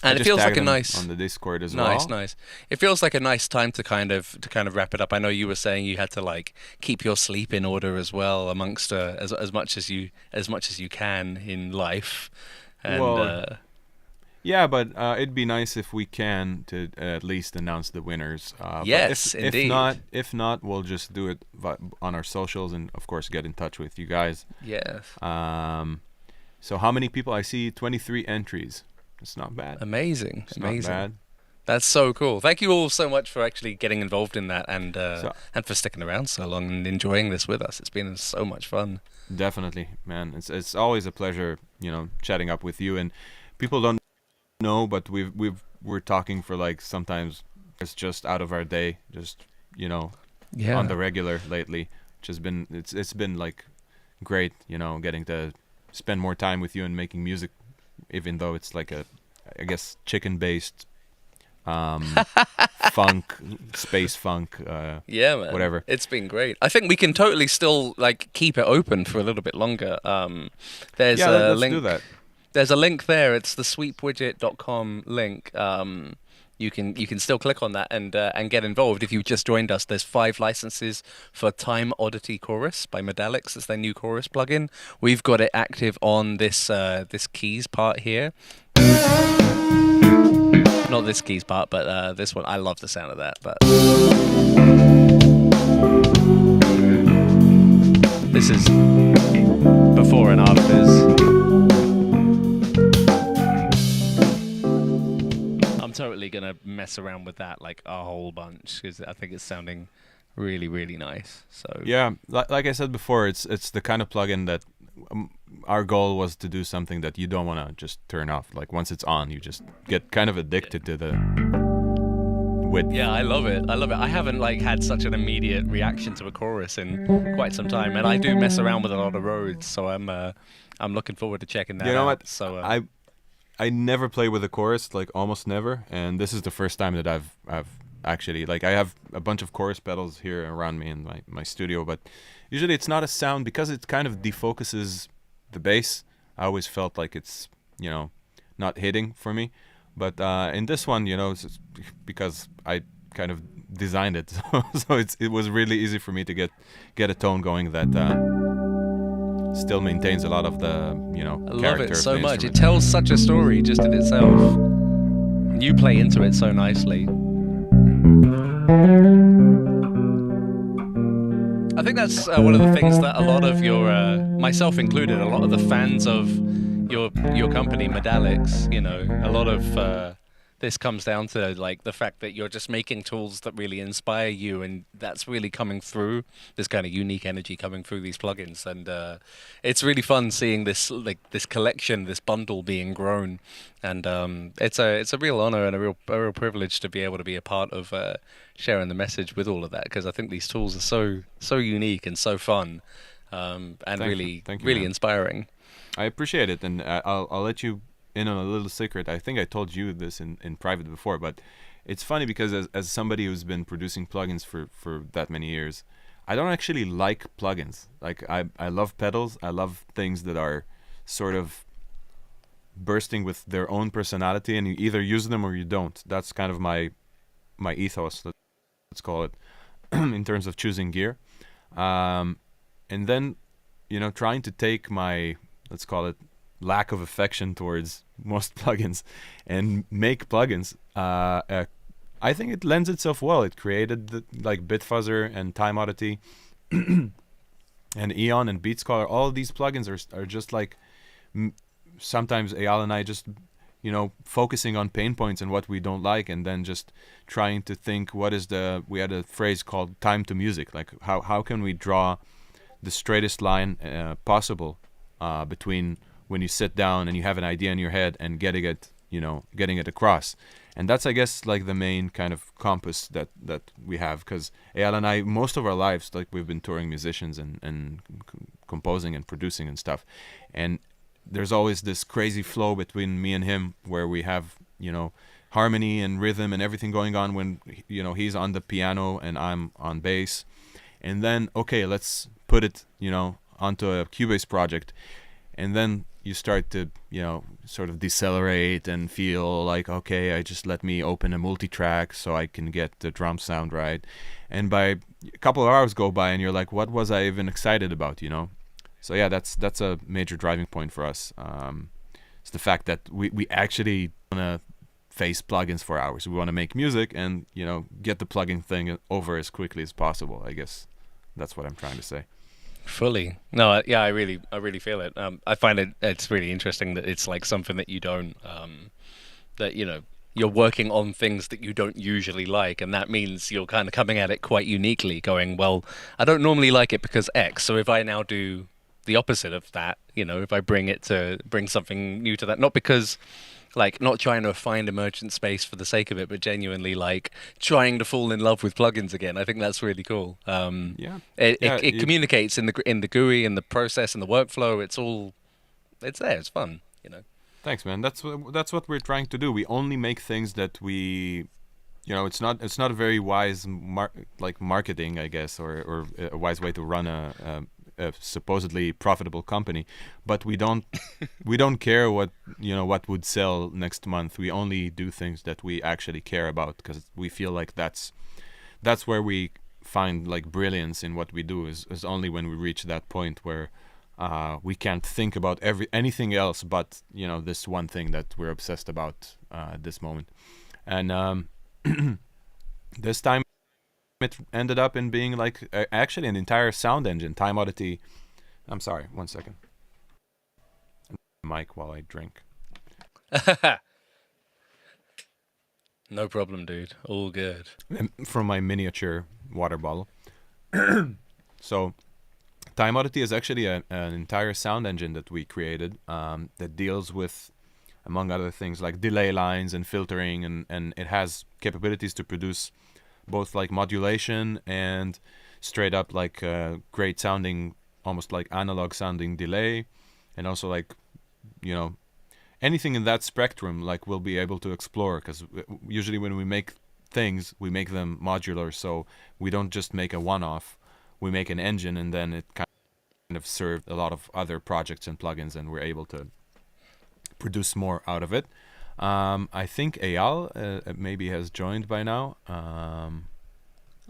And it just feels like tagged a him nice, on the Discord as nice, well. nice. It feels like a nice time to kind of wrap it up. I know you were saying you had to like keep your sleep in order as well, amongst as much as you can in life, and Well, yeah, but it'd be nice if we can to at least announce the winners. yes, but indeed, if not, we'll just do it on our socials and of course get in touch with you guys. yes, So how many people? I see 23 entries. It's not bad. amazing, It's amazing. not bad. That's so cool. Thank you all so much for actually getting involved in that So- and for sticking around so long and enjoying this with us. It's been so much fun. Definitely, man. It's always a pleasure, chatting up with you. And people don't know, but we're talking for like sometimes it's just out of our day, just Yeah. on the regular lately. Which has been it's been like great, getting to spend more time with you and making music, even though it's like I guess chicken based funk, space funk, Yeah, man. whatever. It's been great. I think we can totally still like keep it open for a little bit longer. There's Yeah, a let's link. do that. There's a link there. It's the sweepwidget.com link. You can still click on that and get involved. If you just joined us, there's 5 licenses for Time Oddity Chorus by Modalics. It's their new chorus plugin. We've got it active on this this keys part here. Not this keys part, but this one. I love the sound of that. But this is before and afters. I'm totally gonna mess around with that like a whole bunch because I think it's sounding really, really nice. So Yeah, like I said before, it's the kind of plugin that our goal was to do something that you don't want to just turn off. Like once it's on, you just get kind of addicted to the width. yeah, I love it. I haven't like had such an immediate reaction to a chorus in quite some time, and I do mess around with a lot of roads. So I'm looking forward to checking that out. You know what? So I never play with a chorus, like almost never, and this is the first time that I've actually, like, I have a bunch of chorus pedals here around me in my studio, but usually it's not a sound because it kind of defocuses the bass. I always felt like it's not hitting for me, but in this one, it's because I kind of designed it, so it was really easy for me to get a tone going that still maintains a lot of the I love character it of so the much. It instrument. tells such a story just in itself. You play into it so nicely. I think that's one of the things that a lot of your, myself included, a lot of the fans of your company, Modalics, a lot of this comes down to like the fact that you're just making tools that really inspire you, and that's really coming through. This kind of unique energy coming through these plugins, and it's really fun seeing this this collection, this bundle being grown, and it's a real honor and a real privilege to be able to be a part of sharing the message with all of that, because I think these tools are so unique and so fun, and Thank you. really Thank you, really man. inspiring. I appreciate it, and I'll let you in on a little secret. I think I told you this in private before, but it's funny because as somebody who's been producing plugins for that many years, I don't actually like plugins. Like I love pedals. I love things that are sort of bursting with their own personality, and you either use them or you don't. That's kind of my ethos, let's call it, in terms of choosing gear. And then, trying to take my, let's call it, lack of affection towards most plugins and make plugins. I think it lends itself well. It created like Bitfuzzer and Time Oddity and Eon and Beat Scholar. All of these plugins are just like sometimes Eyal and I just focusing on pain points and what we don't like, and then just trying to think we had a phrase called time to music, like how can we draw the straightest line possible between when you sit down and you have an idea in your head and getting it getting it across. And that's, I guess, like the main kind of compass that we have, because Eyal and I, most of our lives, like, we've been touring musicians and composing and producing and stuff. And there's always this crazy flow between me and him where we have, harmony and rhythm and everything going on when, he's on the piano and I'm on bass. And then, okay, let's put it, onto a Cubase project. And then you start to, sort of decelerate and feel like, okay, let me open a multi-track so I can get the drum sound right. And by a couple of hours go by and you're like, what was I even excited about, So yeah, that's a major driving point for us. It's the fact that we actually want to face plugins for hours. We want to make music and, get the plugin thing over as quickly as possible. I guess that's what I'm trying to say. Fully. No, yeah, I really feel it. I find it's really interesting that it's like something that you don't, that, you're working on things that you don't usually like, and that means you're kind of coming at it quite uniquely, going, well, I don't normally like it because X, so if I now do the opposite of that, if I bring something new to that, not because, like, not trying to find emergent space for the sake of it, but genuinely, like, trying to fall in love with plugins again. I think that's really cool. It communicates in the GUI, in the process, in the workflow. It's there. It's fun. Thanks, man. That's what we're trying to do. We only make things that we, it's not a very wise marketing, I guess, or a wise way to run a supposedly profitable company, but we don't care what would sell next month. We only do things that we actually care about, because we feel like that's where we find like brilliance in what we do, is only when we reach that point where we can't think about anything else but this one thing that we're obsessed about at this moment. And this time it ended up in being like actually an entire sound engine. Time Oddity. I'm sorry, 1 second. Mic while I drink. No problem, dude. All good. From my miniature water bottle. So, Time Oddity is actually an entire sound engine that we created that deals with, among other things, like delay lines and filtering, and it has capabilities to produce both like modulation and straight up like great sounding, almost like analog sounding delay, and also like anything in that spectrum like we'll be able to explore, because usually when we make things we make them modular, so we don't just make a one-off, we make an engine and then it kind of served a lot of other projects and plugins, and we're able to produce more out of it. I think Eyal maybe has joined by now. I'm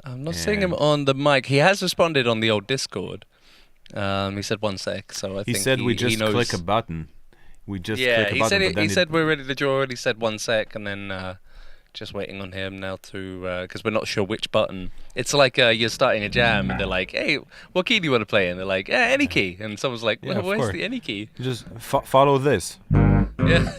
not seeing him on the mic. He has responded on the old Discord. He said 1 sec, so I think he said we just click a button. We just click a button. He said we're ready to draw, and he said 1 sec, and then just waiting on him now to, because we're not sure which button. It's like you're starting a jam, and they're like, hey, what key do you want to play? And they're like, any key. And someone's like, well, where's the any key? You just follow this. Yeah.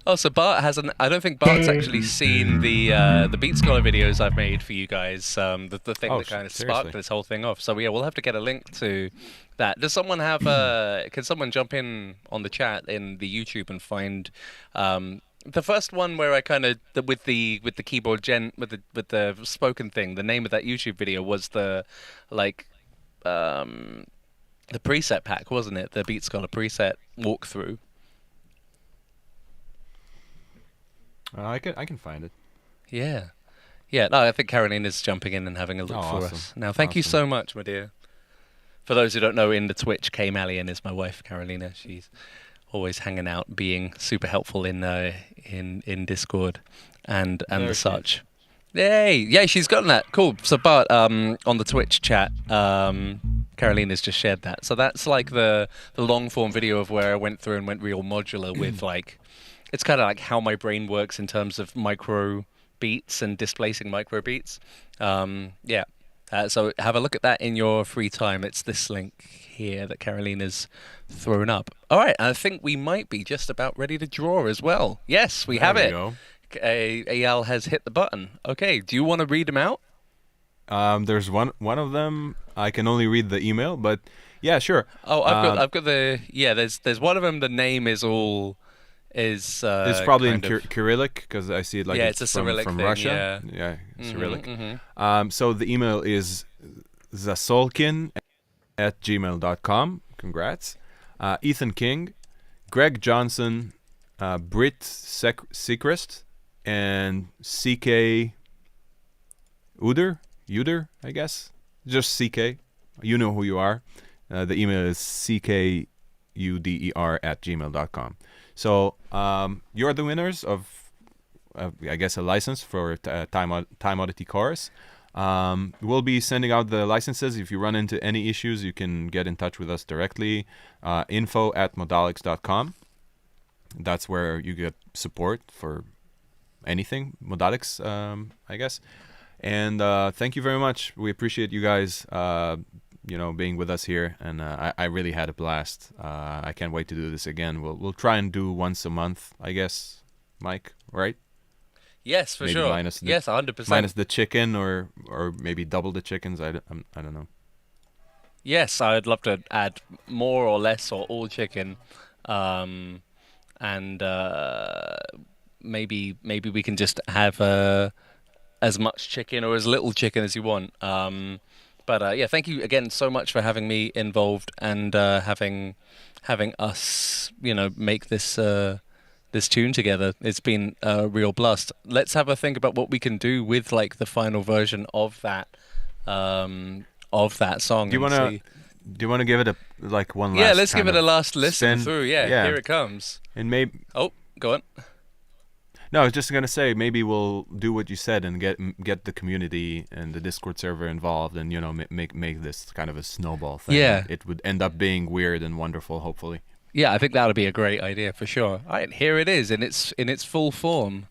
Oh, so Bart hasn't. I don't think Bart's actually seen the Beat Scholar videos I've made for you guys. The thing that kind of sparked this whole thing off. So yeah, we'll have to get a link to that. Does someone have? Can someone jump in on the chat in the YouTube and find the first one where I kind of with the keyboard with the spoken thing? The name of that YouTube video was the preset pack, wasn't it? The Beat Scholar preset walkthrough. I can find it. Yeah. No, I think Carolina's jumping in and having a look for us. Now, thank you so much, my dear. For those who don't know, in the Twitch, Kay Malyan is my wife, Carolina. She's always hanging out, being super helpful in Discord and the such. Yay! She's gotten that. Cool. So, Bart, on the Twitch chat, Carolina's just shared that. So that's like the long form video of where I went through and went real modular with like. It's kind of like how my brain works in terms of micro beats and displacing micro beats. So have a look at that in your free time. It's this link here that Carolina's thrown up. All right, I think we might be just about ready to draw as well. Yes, we have it. Go. Eyal has hit the button. Okay, do you want to read them out? There's one of them. I can only read the email, but yeah, sure. Oh, I've got the There's one of them. The name is all is. It's probably in kind of- Cyrillic because I see it like it's a Cyrillic from thing, Russia. yeah. Cyrillic. Mhm. So the email is zasolkin@gmail.com. Congrats. Ethan King, Greg Johnson, Britt Seacrest, and CK Uder, I guess. Just CK. You know who you are. The email is ckuder@gmail.com. So you're the winners of, I guess, a license for Time Oddity Chorus. We'll be sending out the licenses. If you run into any issues, you can get in touch with us directly. info@modalics.com. That's where you get support for anything Modalics, I guess. And thank you very much. We appreciate you guys, being with us here. And I really had a blast. I can't wait to do this again. We'll try and do once a month, I guess, Mike, right? Yes, for Maybe sure. minus the- Yes, 100%. Minus the chicken, or maybe double the chickens. I don't know. Yes, I'd love to add more or less or all chicken, and maybe we can just have as much chicken or as little chicken as you want. But thank you again so much for having me involved and having us, make this this tune together. It's been a real blast. Let's have a think about what we can do with like the final version of that song. Do you want to give it a one last? Yeah, let's give kind it a of last listen spin? through. Yeah, here it comes. And maybe. Oh, go on. No, I was just gonna say maybe we'll do what you said and get the community and the Discord server involved, and make this kind of a snowball thing. Yeah. It would end up being weird and wonderful, hopefully. Yeah, I think that would be a great idea for sure. All right, here it is in its full form.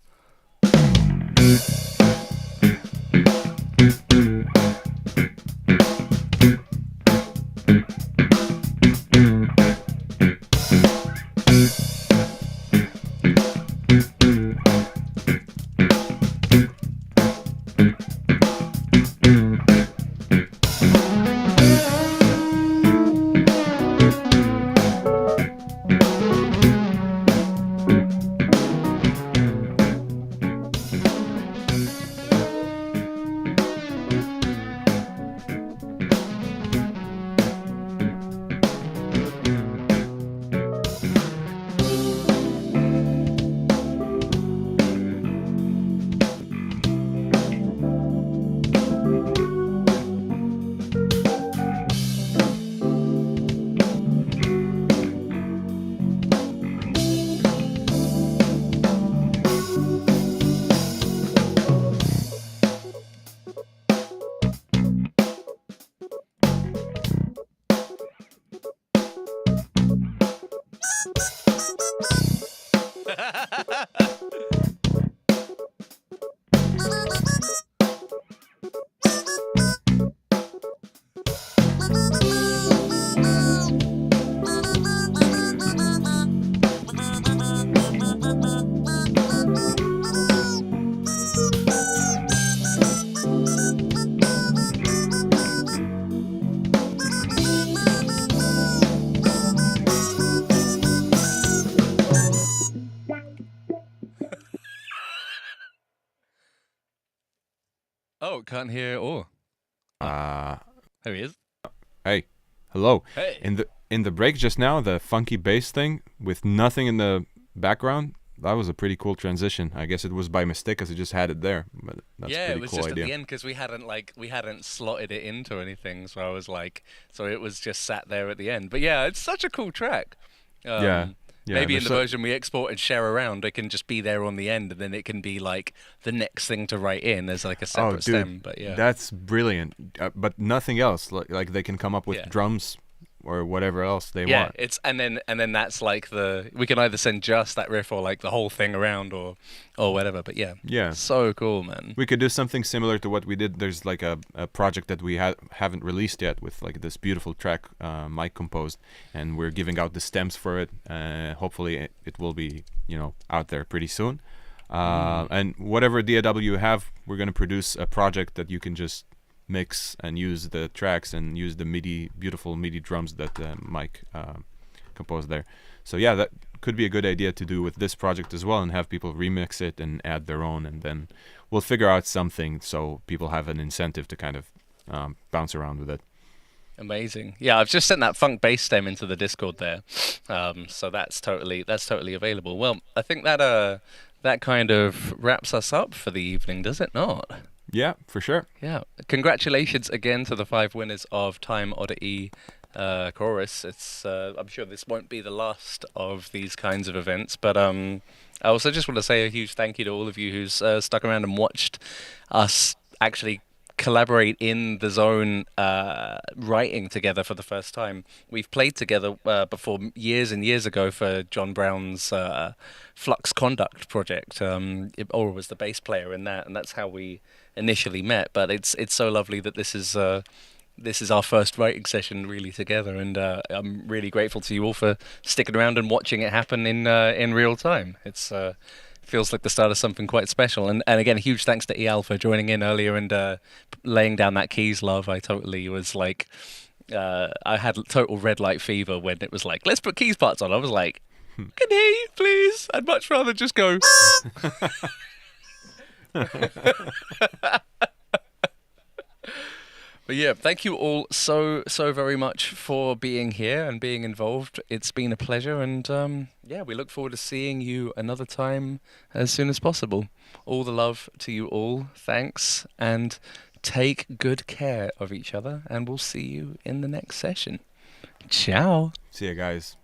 Oh, can't hear or. There he is. Hey, hello. Hey. In the break just now, the funky bass thing with nothing in the background. That was a pretty cool transition. I guess it was by mistake because it just had it there, but that's Yeah, a it pretty was cool just idea. at the end because we hadn't slotted it into anything. So I was like, so it was just sat there at the end. But yeah, it's such a cool track. Yeah, Maybe in there's the version we export and share around, it can just be there on the end, and then it can be like the next thing to write in. There's like a separate stem. But yeah, that's brilliant. But nothing else. Like they can come up with Yeah. drums or whatever else they yeah, want. it's and then that's like we can either send just that riff or like the whole thing around or whatever. But yeah, Yeah. so cool, man. We could do something similar to what we did. There's like a project that we haven't released yet with like this beautiful track Mike composed, and we're giving out the stems for it. Hopefully it will be out there pretty soon. And whatever DAW you have, we're gonna produce a project that you can just mix and use the tracks and use the beautiful MIDI drums that Mike composed there. So yeah, that could be a good idea to do with this project as well, and have people remix it and add their own, and then we'll figure out something so people have an incentive to kind of bounce around with it. Amazing. Yeah, I've just sent that funk bass stem into the Discord there, so that's totally available. Well, I think that that kind of wraps us up for the evening, does it not? Yeah, for sure. Yeah. Congratulations again to the 5 winners of Time Oddity Chorus. It's I'm sure this won't be the last of these kinds of events, but I also just want to say a huge thank you to all of you who's stuck around and watched us actually collaborate in the zone, writing together for the first time. We've played together before years and years ago for John Brown's Flux Conduct project. Or was the bass player in that, and that's how we initially met. But it's so lovely that this is our first writing session really together, and I'm really grateful to you all for sticking around and watching it happen in real time. It's feels like the start of something quite special, and again, a huge thanks to Eyal for joining in earlier and laying down that keys love. I totally was like, I had total red light fever when it was like, let's put keys parts on. I was like, can he please? I'd much rather just go. But yeah, thank you all so very much for being here and being involved. It's been a pleasure, and yeah, we look forward to seeing you another time as soon as possible. All the love to you all. Thanks, and take good care of each other, and we'll see you in the next session. Ciao. See you guys.